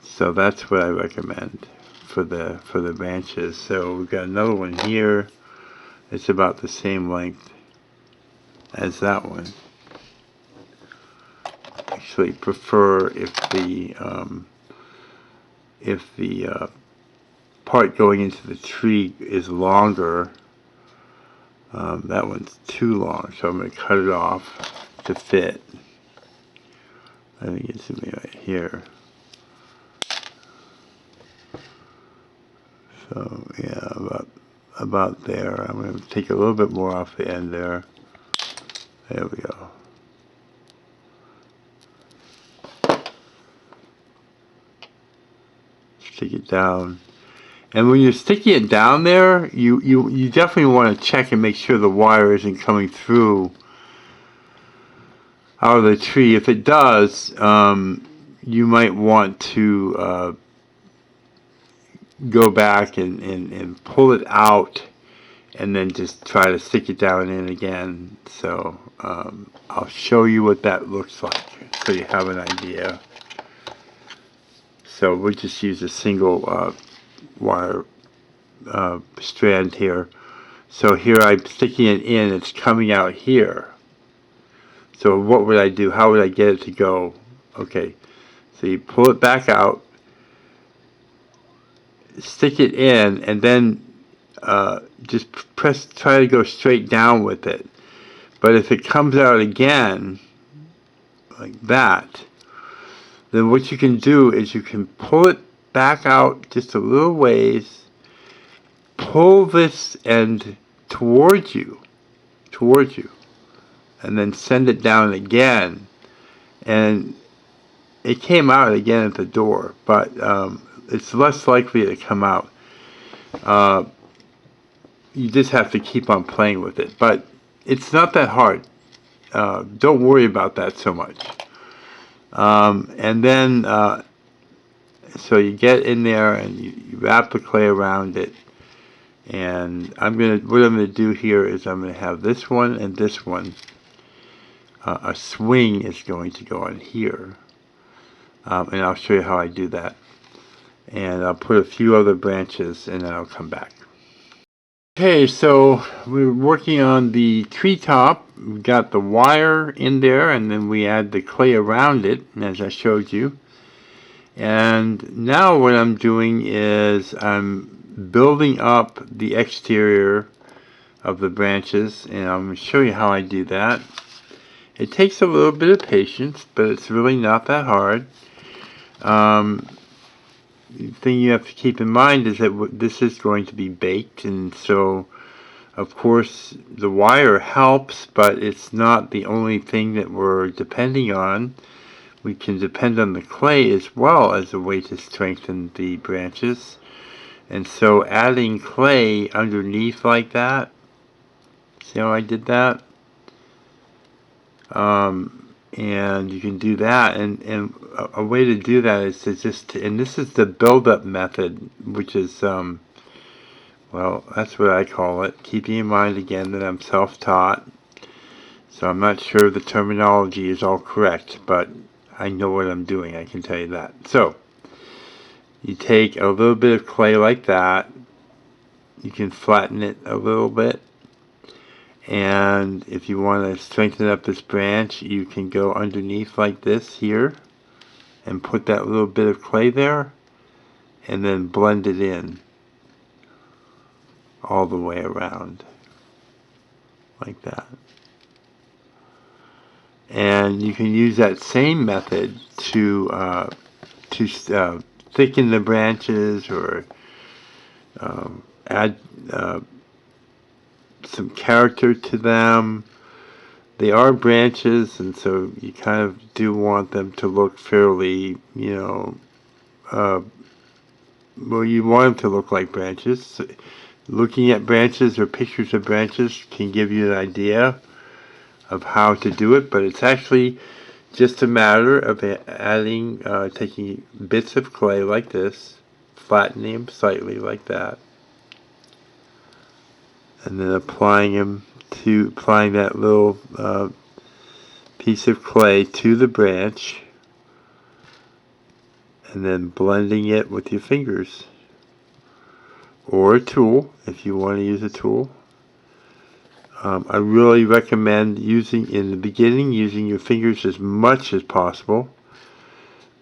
So that's what I recommend for the branches. So we've got another one here. It's about the same length as that one. Actually, prefer if the part going into the tree is longer. That one's too long, so I'm going to cut it off to fit. I think it's gonna be right here. So yeah, about there. I'm going to take a little bit more off the end there. There we go. Stick it down. And when you're sticking it down there, you definitely want to check and make sure the wire isn't coming through out of the tree. If it does, you might want to go back and pull it out and then just try to stick it down in again. So I'll show you what that looks like so you have an idea. So we'll just use a single wire strand here. So here I'm sticking it in, it's coming out here. So what would I do? How would I get it to go? Okay, so you pull it back out, stick it in, and then just try to go straight down with it. But if it comes out again, like that, then what you can do is you can pull it back out just a little ways, pull this end towards you, and then send it down again. And it came out again at the door, but it's less likely to come out. You just have to keep on playing with it, but it's not that hard. Don't worry about that so much. And then so you get in there and you wrap the clay around it, and what I'm gonna do here is I'm gonna have this one and this one. A swing is going to go on here, and I'll show you how I do that. And I'll put a few other branches and then I'll come back. Okay, so we're working on the treetop. We've got the wire in there, and then we add the clay around it, as I showed you. And now what I'm doing is I'm building up the exterior of the branches, and I'm going to show you how I do that. It takes a little bit of patience, but it's really not that hard. The thing you have to keep in mind is that this is going to be baked, and so of course the wire helps, but it's not the only thing that we're depending on. We can depend on the clay as well as a way to strengthen the branches. And so adding clay underneath like that, see how I did that? And you can do that, and a way to do that is to just, and this is the build-up method, which is, well, that's what I call it, keeping in mind again that I'm self-taught, so I'm not sure the terminology is all correct, but I know what I'm doing, I can tell you that. So, you take a little bit of clay like that, you can flatten it a little bit, and if you want to strengthen up this branch, you can go underneath like this here and put that little bit of clay there and then blend it in all the way around like that. And you can use that same method to thicken the branches or add some character to them. They are branches, and so you kind of do want them to look fairly, you know, well, you want them to look like branches. Looking at branches or pictures of branches can give you an idea of how to do it, but it's actually just a matter of adding, taking bits of clay like this, flattening them slightly like that, and then applying that little piece of clay to the branch, and then blending it with your fingers or a tool if you want to use a tool. I really recommend in the beginning using your fingers as much as possible,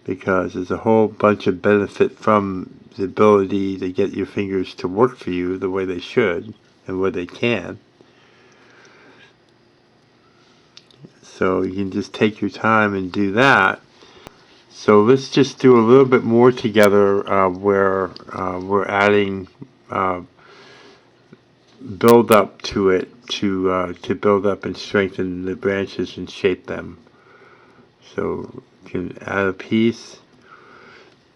because there's a whole bunch of benefit from the ability to get your fingers to work for you the way they should and where they can. So you can just take your time and do that. So let's just do a little bit more together where we're adding build up to it to build up and strengthen the branches and shape them. So you can add a piece.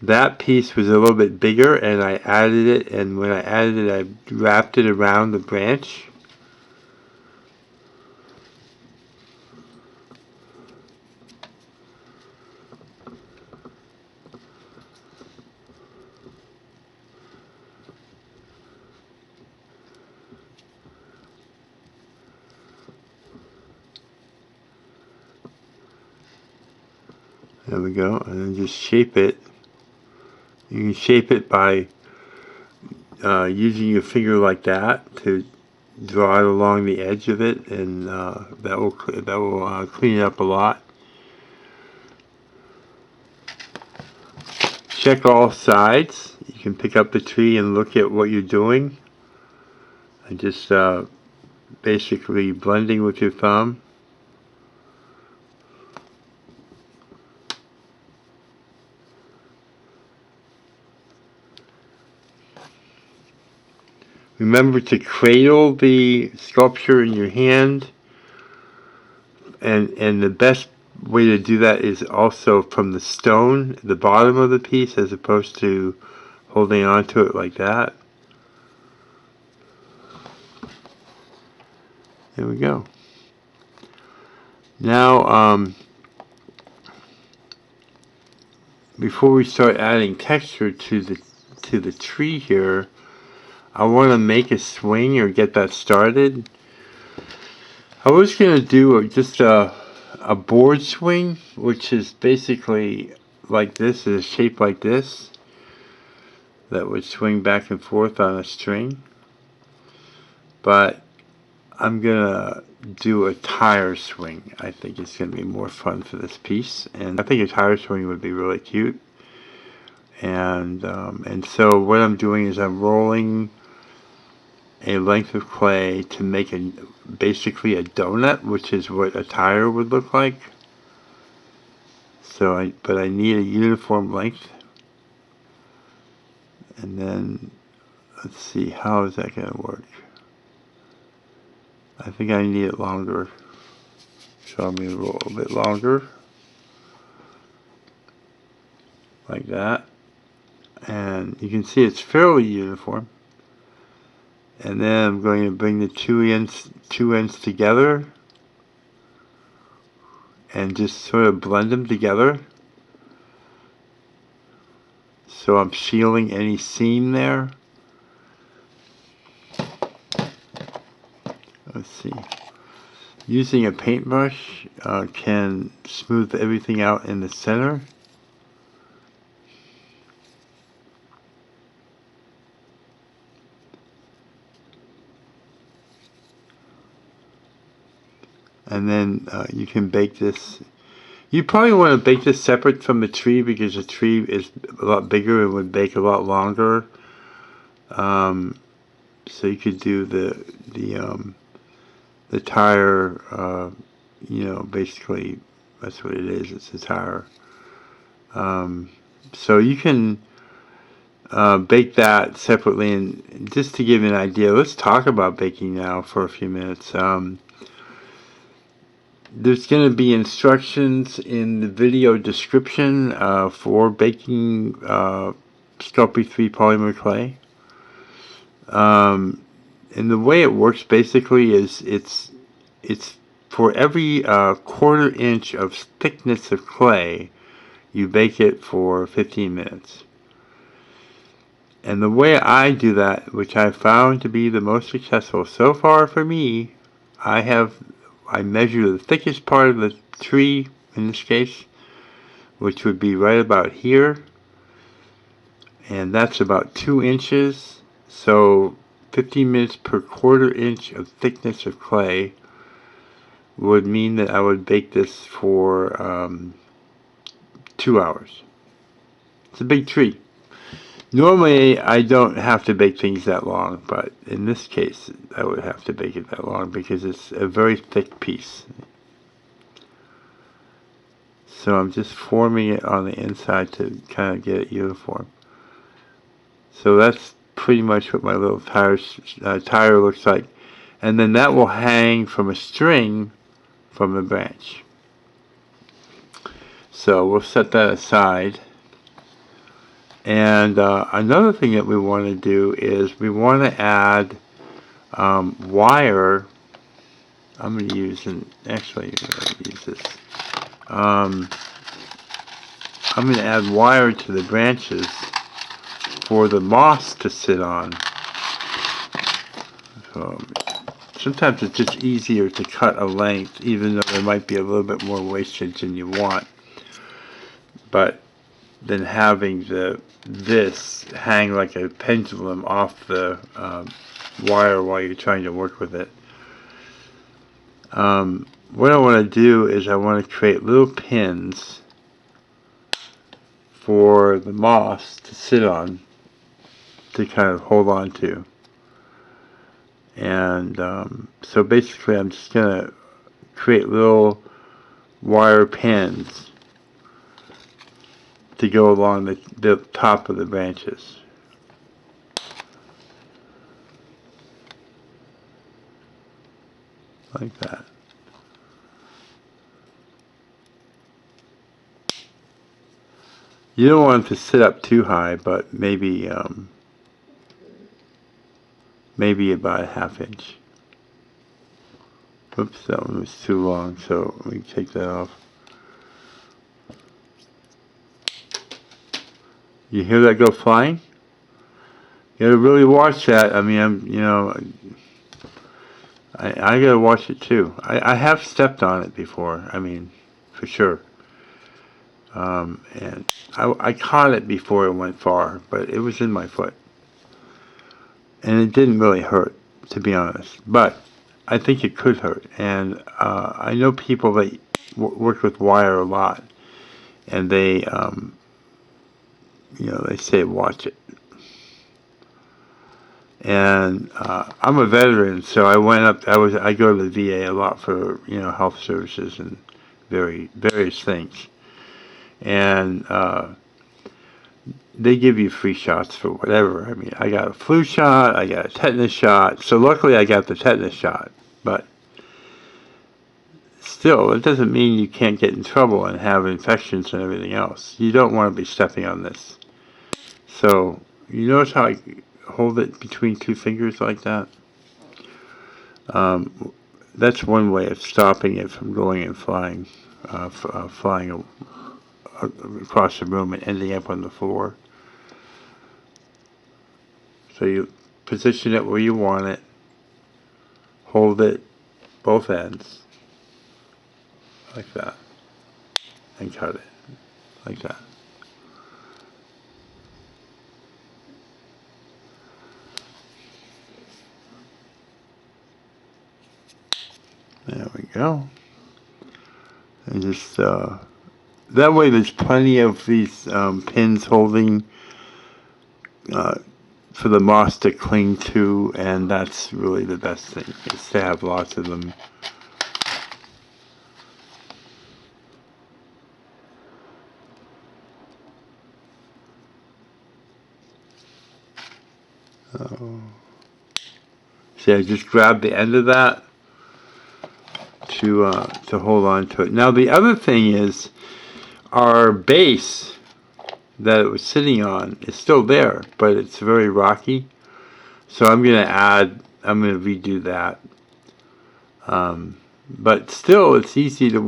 That piece was a little bit bigger, and I added it, and when I added it, I wrapped it around the branch. There we go, and then just shape it. You can shape it by using your finger like that to draw it along the edge of it, and that will clean it up a lot. Check all sides. You can pick up the tree and look at what you're doing, and just basically blending with your thumb. Remember to cradle the sculpture in your hand, and the best way to do that is also from the stone, the bottom of the piece, as opposed to holding on to it like that. There we go. Now, before we start adding texture to the tree here, I want to make a swing or get that started. I was going to do just a board swing, which is basically like this, is shaped like this, that would swing back and forth on a string. But I'm going to do a tire swing. I think it's going to be more fun for this piece, and I think a tire swing would be really cute. And so what I'm doing is I'm rolling a length of clay to make basically a donut, which is what a tire would look like. So but I need a uniform length. And then let's see, how is that going to work? I think I need it longer. So I'm going to roll a bit longer, like that. And you can see it's fairly uniform. And then I'm going to bring the two ends together and just sort of blend them together. So I'm sealing any seam there. Let's see. Using a paintbrush can smooth everything out in the center. And then you can bake this. You probably want to bake this separate from the tree because the tree is a lot bigger and would bake a lot longer. So you could do the tire. You know, basically that's what it is. It's a tire. So you can bake that separately. And just to give you an idea, let's talk about baking now for a few minutes. There's going to be instructions in the video description for baking Sculpey 3 polymer clay. And the way it works basically is it's for every quarter inch of thickness of clay, you bake it for 15 minutes. And the way I do that, which I found to be the most successful so far for me, I measure the thickest part of the tree, in this case, which would be right about here, and that's about 2 inches. So 15 minutes per quarter inch of thickness of clay would mean that I would bake this for 2 hours. It's a big tree. Normally I don't have to bake things that long, but in this case I would have to bake it that long because it's a very thick piece. So I'm just forming it on the inside to kind of get it uniform. So that's pretty much what my little tire looks like. And then that will hang from a string from the branch. So we'll set that aside. And another thing that we want to do is we want to add wire. I'm going to use actually I'm going to use this. I'm going to add wire to the branches for the moss to sit on. So sometimes it's just easier to cut a length, even though there might be a little bit more wastage than you want. But then having this hang like a pendulum off the wire while you're trying to work with it. What I want to do is I want to create little pins for the moss to sit on, to kind of hold on to. And so basically I'm just going to create little wire pins to go along the top of the branches. Like that. You don't want it to sit up too high, but maybe maybe about a ½ inch. Oops, that one was too long, so let me take that off. You hear that go flying? You gotta really watch that. I mean, I gotta watch it too. I have stepped on it before. I mean, for sure. And I caught it before it went far, but it was in my foot. And it didn't really hurt, to be honest. But I think it could hurt. And I know people that work with wire a lot, and they, they say watch it. And I'm a veteran, so I went up. I go to the VA a lot for health services and various things. And they give you free shots for whatever. I mean, I got a flu shot, I got a tetanus shot. So luckily I got the tetanus shot. But still, it doesn't mean you can't get in trouble and have infections and everything else. You don't want to be stepping on this. So, you notice how I hold it between two fingers like that? That's one way of stopping it from going and flying across the room and ending up on the floor. So you position it where you want it, hold it both ends like that, and cut it like that. There we go. And just that way there's plenty of these pins holding for the moss to cling to, and that's really the best thing, is to have lots of them. See, I just grabbed the end of that to hold on to it. Now the other thing is, our base that it was sitting on is still there, but it's very rocky. So I'm going to redo that. But still, it's easy to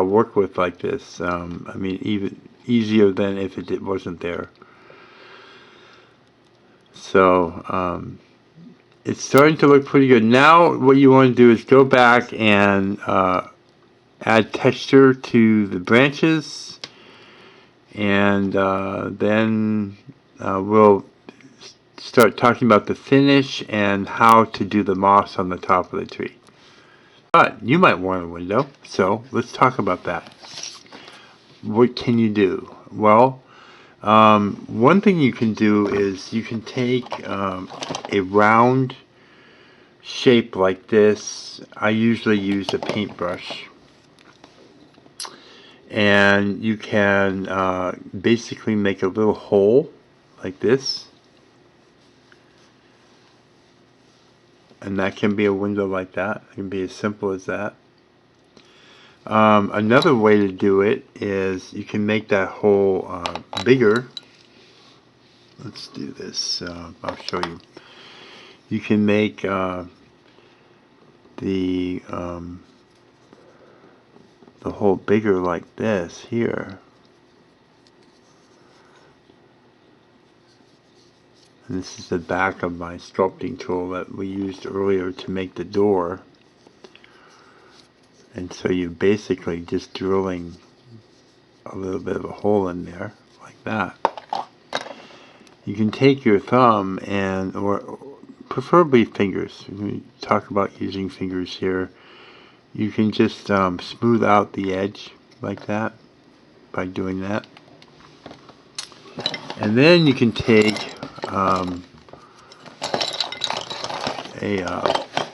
work with like this. I mean, even easier than if it wasn't there. So it's starting to look pretty good. Now what you want to do is go back and add texture to the branches, and then we'll start talking about the finish and how to do the moss on the top of the tree. But you might want a window, so let's talk about that. What can you do? Well, one thing you can do is you can take a round shape like this. I usually use a paintbrush, and you can basically make a little hole like this, and that can be a window like that. It can be as simple as that. Another way to do it is you can make that hole bigger. Let's do this. I'll show you. You can make the hole bigger like this here. And this is the back of my sculpting tool that we used earlier to make the door. And so you're basically just drilling a little bit of a hole in there like that. You can take your thumb and, or preferably fingers, we talk about using fingers here. You can just smooth out the edge like that by doing that. And then you can take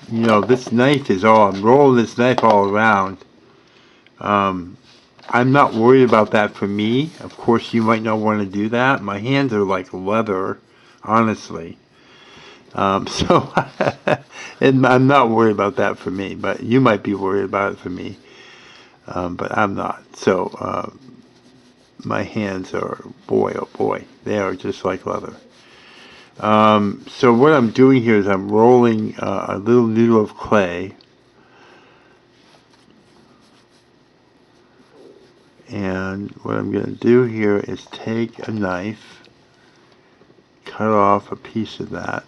you know, this knife is all, I'm rolling this knife all around. I'm not worried about that for me. Of course, you might not want to do that. My hands are like leather, honestly. So and I'm not worried about that for me, but you might be worried about it for me. But I'm not. So my hands are, boy, oh boy, they are just like leather. So what I'm doing here is I'm rolling a little noodle of clay, and what I'm going to do here is take a knife, cut off a piece of that,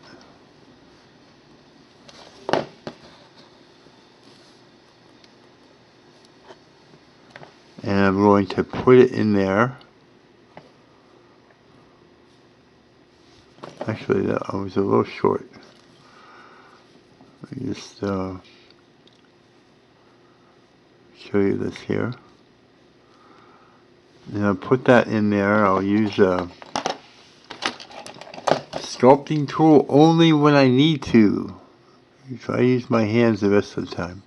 and I'm going to put it in there. Actually, that was a little short. Let me just show you this here. And I'll put that in there. I'll use a sculpting tool only when I need to. So I use my hands the rest of the time.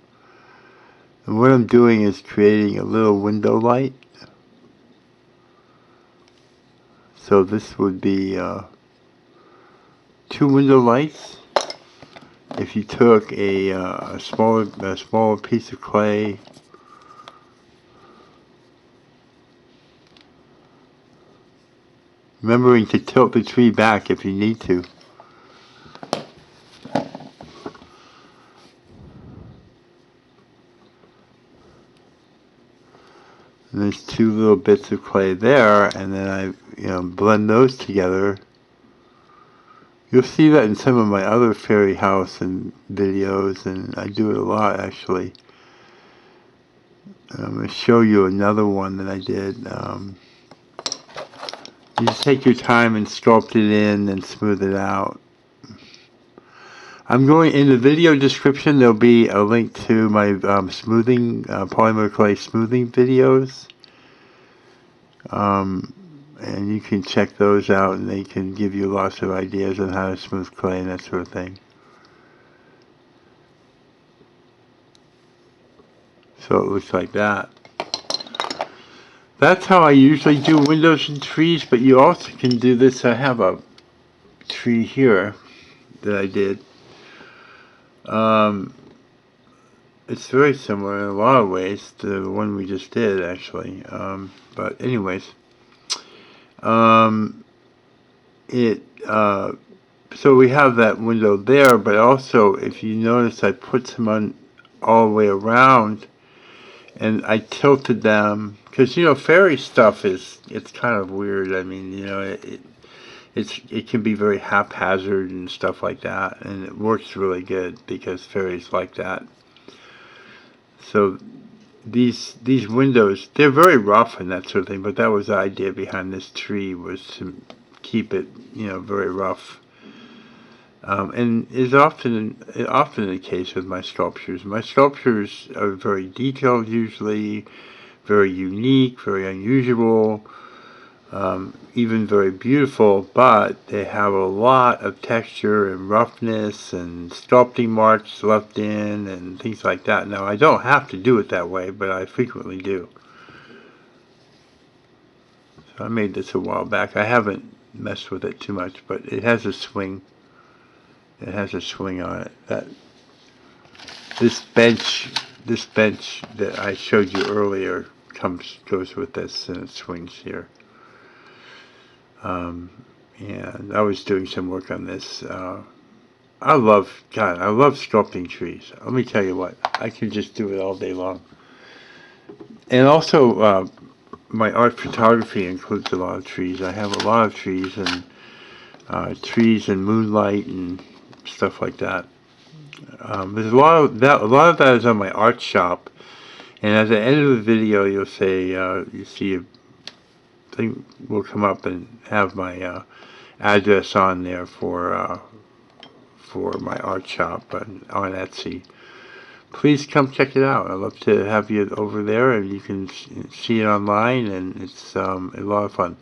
And what I'm doing is creating a little window light. So this would be 2 window lights. If you took a smaller piece of clay, remembering to tilt the tree back if you need to. And there's 2 little bits of clay there, and then I blend those together. You'll see that in some of my other fairy house and videos, and I do it a lot actually. I'm going to show you another one that I did. You just take your time and sculpt it in and smooth it out. I'm going, in the video description there'll be a link to my smoothing, polymer clay smoothing videos. And you can check those out, and they can give you lots of ideas on how to smooth clay and that sort of thing. So it looks like that. That's how I usually do windows and trees, but you also can do this. I have a tree here that I did. It's very similar in a lot of ways to the one we just did, actually. But anyways, so we have that window there, but also if you notice I put some on all the way around, and I tilted them, because fairy stuff it's kind of weird. I mean, it can be very haphazard and stuff like that, and it works really good because fairies like that. So these windows, they're very rough and that sort of thing, but that was the idea behind this tree, was to keep it very rough. And is often the case with my sculptures. My sculptures are very detailed usually, very unique, very unusual, even very beautiful, but they have a lot of texture and roughness and sculpting marks left in and things like that. Now, I don't have to do it that way, but I frequently do. So I made this a while back. I haven't messed with it too much, but it has a swing. It has a swing on it. This bench that I showed you earlier goes with this, and it swings here. And I was doing some work on this. I love sculpting trees. Let me tell you what, I can just do it all day long. And also, my art photography includes a lot of trees. I have a lot of trees and moonlight and stuff like that. There's a lot of that. A lot of that is on my art shop. And at the end of the video, you'll say you see a thing will come up and have my address on there for my art shop on Etsy. Please come check it out. I'd love to have you over there, and you can see it online, and it's a lot of fun.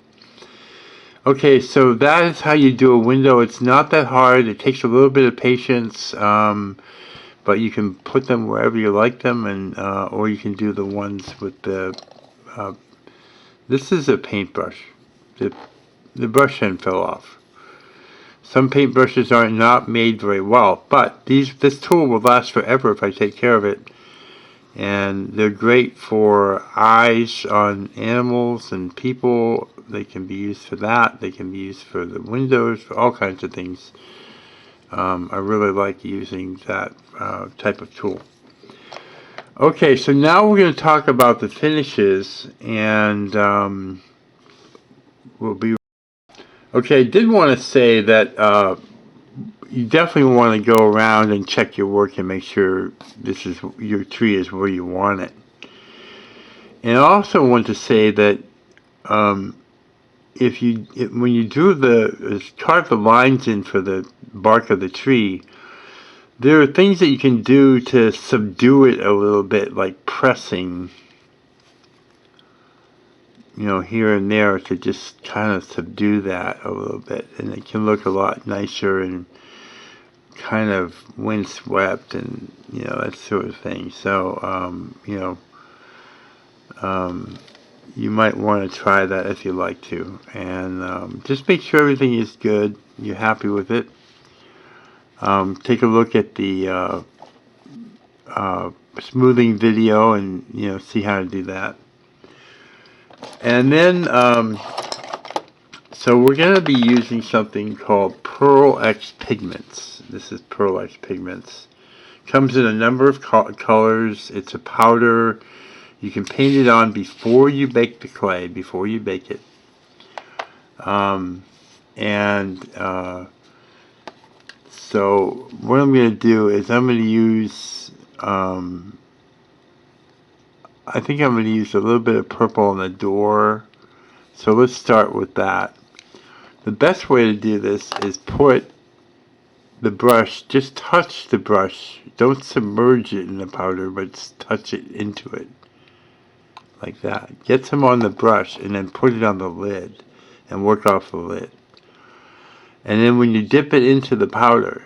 Okay, so that is how you do a window. It's not that hard. It takes a little bit of patience, but you can put them wherever you like them, and or you can do the ones with the. This is a paintbrush. The brush end fell off. Some paintbrushes are not made very well, but this tool will last forever if I take care of it. And they're great for eyes on animals and people. They can be used for that. They can be used for the windows, for all kinds of things. I really like using that type of tool. Okay, so now we're going to talk about the finishes, and we'll be... Okay, I did want to say that you definitely want to go around and check your work and make sure your tree is where you want it. And I also want to say that when you carve the lines in for the bark of the tree, there are things that you can do to subdue it a little bit, like pressing, here and there, to just kind of subdue that a little bit, and it can look a lot nicer and kind of windswept and that sort of thing. So you might want to try that if you like to, and just make sure everything is good, you're happy with it. Take a look at the smoothing video and see how to do that. And then so we're going to be using something called Pearl X Pigments. This is Pearl X Pigments. Comes in a number of colors. It's a powder. You can paint it on before you bake the clay, before you bake it. So what I'm going to do is I'm going to use, I think I'm going to use a little bit of purple on the door. So let's start with that. The best way to do this is put the brush, just touch the brush. Don't submerge it in the powder, but just touch it into it. Like that. Get some on the brush and then put it on the lid and work off the lid. And then when you dip it into the powder,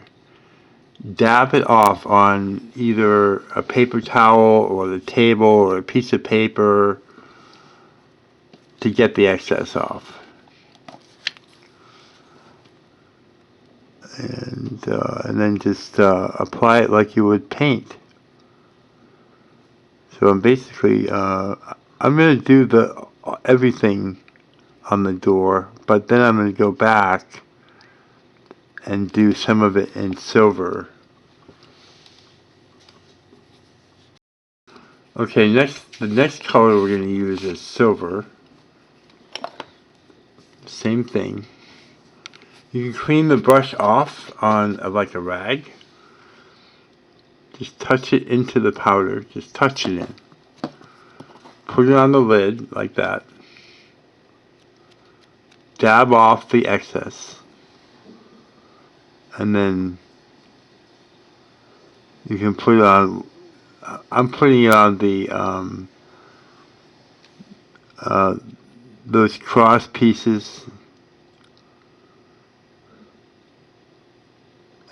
dab it off on either a paper towel or the table or a piece of paper to get the excess off. And then just apply it like you would paint. So I'm basically I'm going to do everything on the door, but then I'm going to go back and do some of it in silver. Okay, the next color we're going to use is silver. Same thing. You can clean the brush off on like a rag. Just touch it into the powder. Just touch it in. Put it on the lid like that. Dab off the excess. And then you can put it on. I'm putting it on the those cross pieces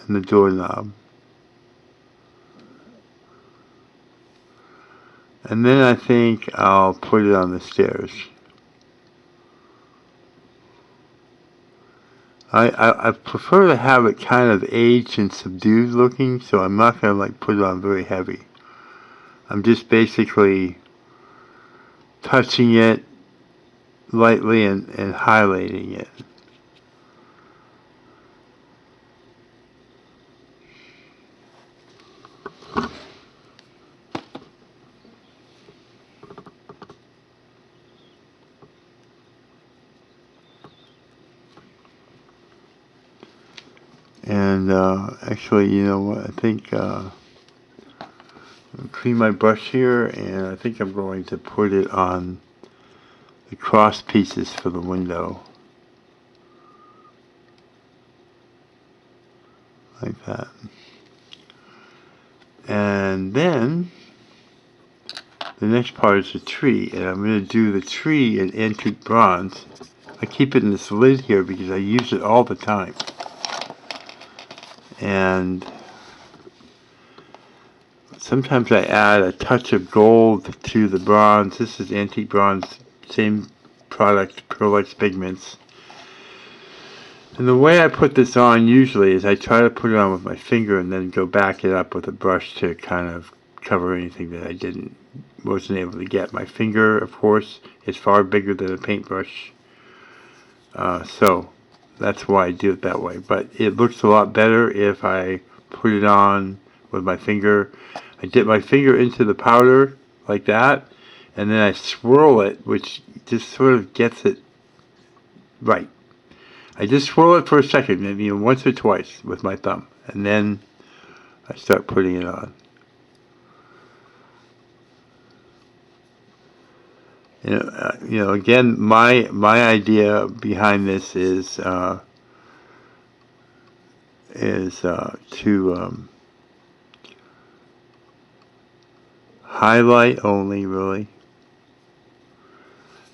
and the doorknob. And then I think I'll put it on the stairs. I prefer to have it kind of aged and subdued looking, so I'm not going to like put it on very heavy. I'm just basically touching it lightly and highlighting it. And actually, you know what, I think I'll clean my brush here, and I think I'm going to put it on the cross pieces for the window. Like that. And then the next part is the tree, and I'm going to do the tree in antique bronze. I keep it in this lid here because I use it all the time. And sometimes I add a touch of gold to the bronze. This is antique bronze, same product, Pigments. And the way I put this on usually is I try to put it on with my finger and then go back it up with a brush to kind of cover anything that I wasn't able to get. My finger, of course, is far bigger than a paintbrush, so that's why I do it that way. But it looks a lot better if I put it on with my finger. I dip my finger into the powder like that, and then I swirl it, which just sort of gets it right. I just swirl it for a second, maybe once or twice with my thumb, and then I start putting it on. You know, again, my idea behind this is to highlight only, really.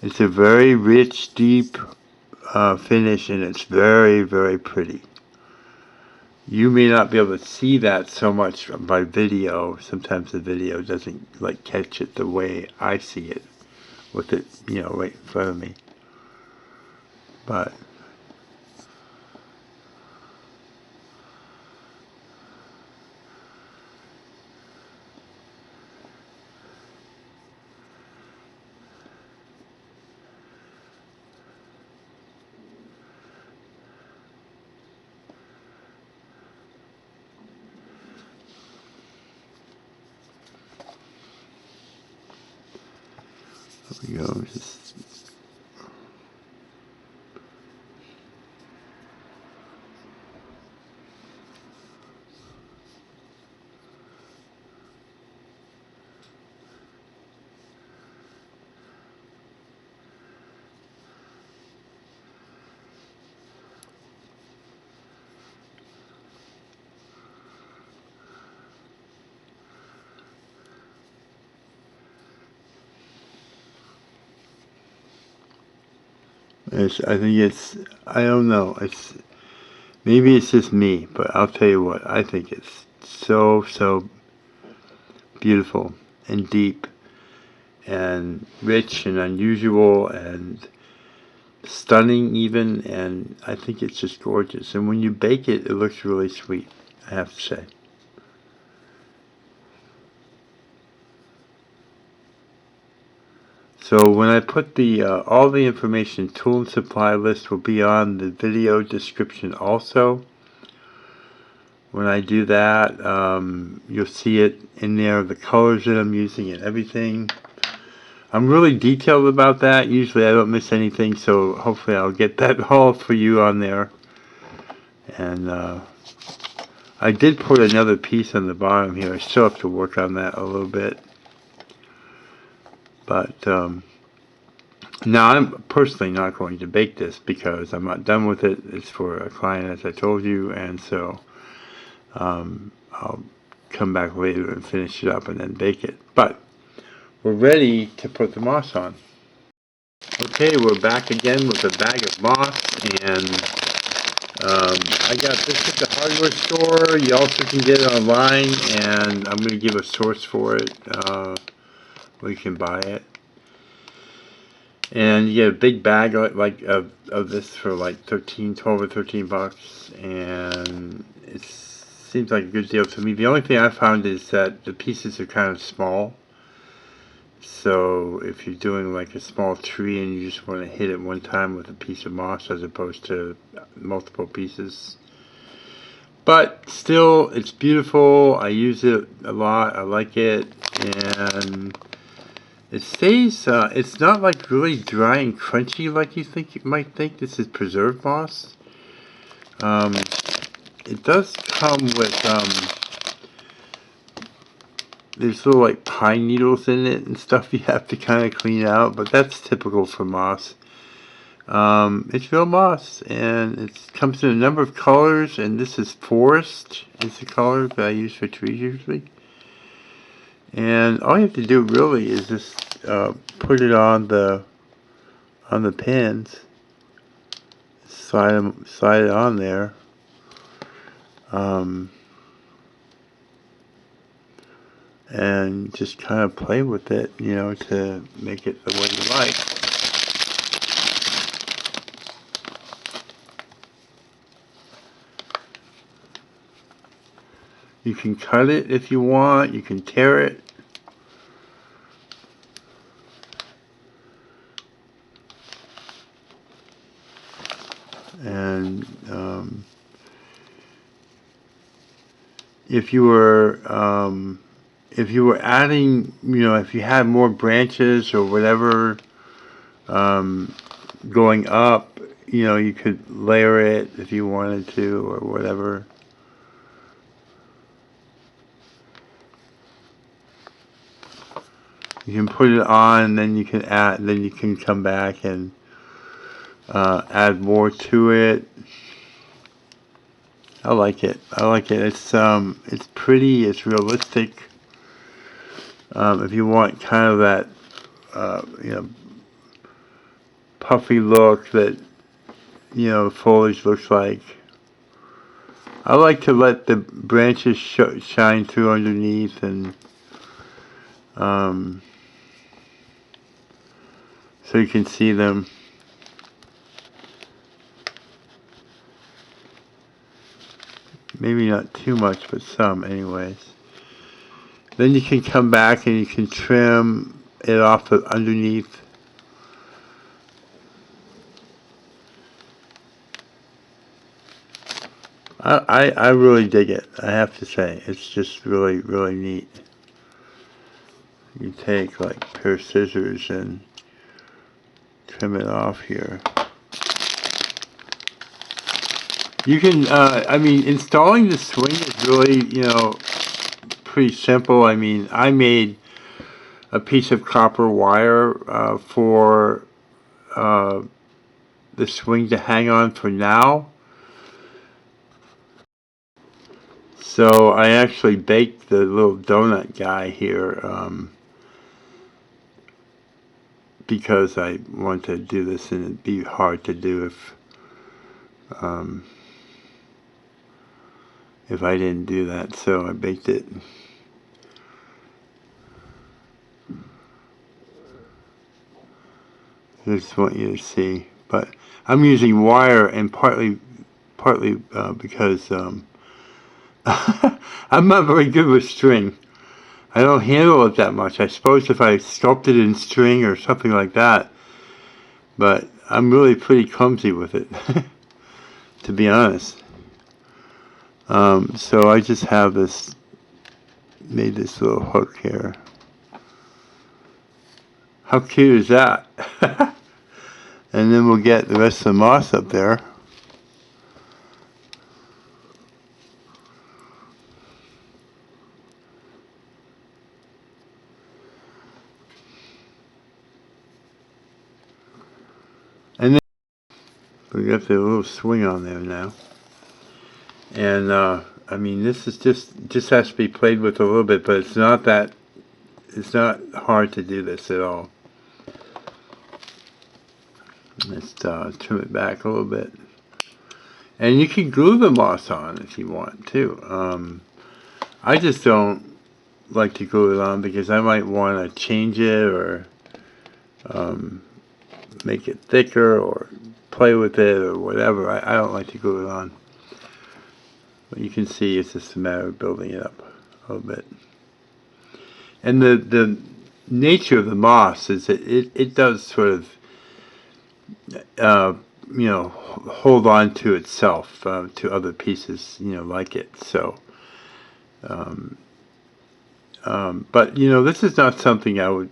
It's a very rich, deep finish, and it's very, very pretty. You may not be able to see that so much by video. Sometimes the video doesn't like catch it the way I see it with it, you know, right in front of me. But there we go. I think I don't know, maybe it's just me, but I'll tell you what, I think it's so beautiful and deep and rich and unusual and stunning even, and I think it's just gorgeous. And when you bake it, it looks really sweet, I have to say. So when I put the all the information, tool and supply list will be on the video description also. When I do that, you'll see it in there, the colors that I'm using and everything. I'm really detailed about that. Usually I don't miss anything, so hopefully I'll get that all for you on there. And I did put another piece on the bottom here. I still have to work on that a little bit. But now I'm personally not going to bake this because I'm not done with it. It's for a client, as I told you, and so I'll come back later and finish it up and then bake it. But we're ready to put the moss on. Okay, we're back again with a bag of moss, and I got this at the hardware store. You also can get it online, and I'm going to give a source for it where you can buy it. And you get a big bag of this for like 12 or 13 bucks, and it seems like a good deal to me. The only thing I found is that the pieces are kind of small. So if you're doing like a small tree and you just want to hit it one time with a piece of moss as opposed to multiple pieces. But still, it's beautiful. I use it a lot. I like it. And it stays, it's not like really dry and crunchy like you might think. This is preserved moss. It does come with, there's little like pine needles in it and stuff you have to kind of clean out, but that's typical for moss. It's real moss, and it comes in a number of colors, and this is Forest is the color that I use for trees usually. And all you have to do really is just put it on the pins, slide it on there. And just kind of play with it, you know, to make it the way you like. You can cut it if you want, you can tear it. And if you were adding, you know, if you had more branches or whatever going up, you know, you could layer it if you wanted to or whatever. You can put it on, then you can come back and add more to it. I like it. I like it. It's pretty. It's realistic. If you want kind of that, you know, puffy look that, you know, foliage looks like. I like to let the branches shine through underneath, and so you can see them. Maybe not too much, but some anyways. Then you can come back and you can trim it off of underneath. I really dig it, I have to say. It's just really, really neat. You take like a pair of scissors and trim it off here. You can, I mean, installing the swing is really, you know, pretty simple. I mean, I made a piece of copper wire for the swing to hang on for now. So I actually baked the little donut guy here because I want to do this, and it'd be hard to do if I didn't do that. So I baked it. I just want you to see, but I'm using wire, and partly because I'm not very good with string. I don't handle it that much. I suppose if I sculpted in string or something like that, but I'm really pretty clumsy with it, to be honest. So I just have made this little hook here. How cute is that? And then we'll get the rest of the moss up there. And then we got the little swing on there now. And I mean, this is just has to be played with a little bit, but it's not hard to do this at all. Let's trim it back a little bit. And you can glue the moss on if you want to. I just don't like to glue it on because I might want to change it, or make it thicker or play with it or whatever. I don't like to glue it on. But you can see it's just a matter of building it up a little bit. And the nature of the moss is that it does sort of you know, hold on to itself, to other pieces, you know, like it. So but you know, this is not something I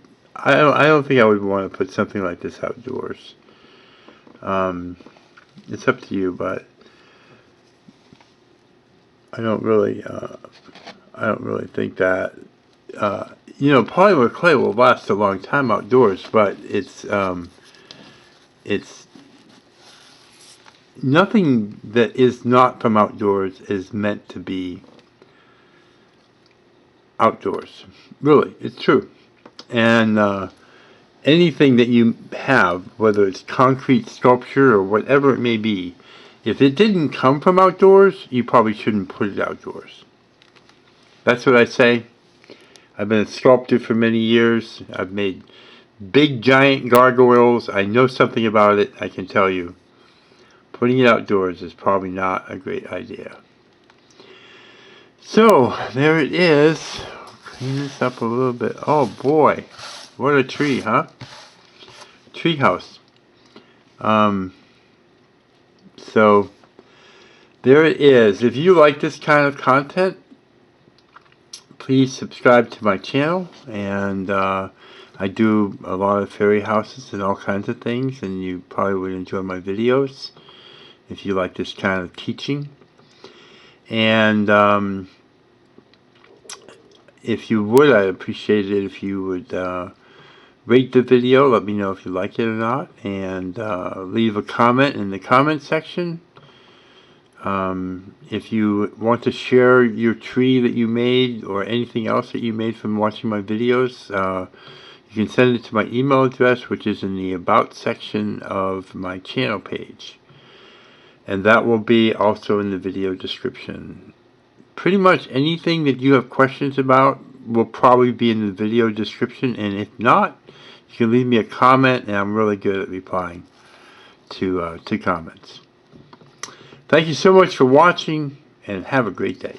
don't think I would want to put something like this outdoors. It's up to you, but I don't really think that you know, polymer clay will last a long time outdoors, but it's nothing that is not from outdoors is meant to be outdoors. Really, it's true. And anything that you have, whether it's concrete sculpture or whatever it may be, if it didn't come from outdoors, you probably shouldn't put it outdoors. That's what I say. I've been a sculptor for many years. I've made big, giant gargoyles. I know something about it, I can tell you. Putting it outdoors is probably not a great idea. So, there it is. Clean this up a little bit. Oh boy, what a tree, huh? Tree house. So, there it is. If you like this kind of content, please subscribe to my channel. And I do a lot of fairy houses and all kinds of things, and you probably would enjoy my videos if you like this kind of teaching. And if you would, I'd appreciate it if you would rate the video, let me know if you like it or not, and leave a comment in the comment section. If you want to share your tree that you made or anything else that you made from watching my videos, you can send it to my email address, which is in the About section of my channel page. And that will be also in the video description. Pretty much anything that you have questions about will probably be in the video description, and if not, you can leave me a comment, and I'm really good at replying to comments. Thank you so much for watching, and have a great day.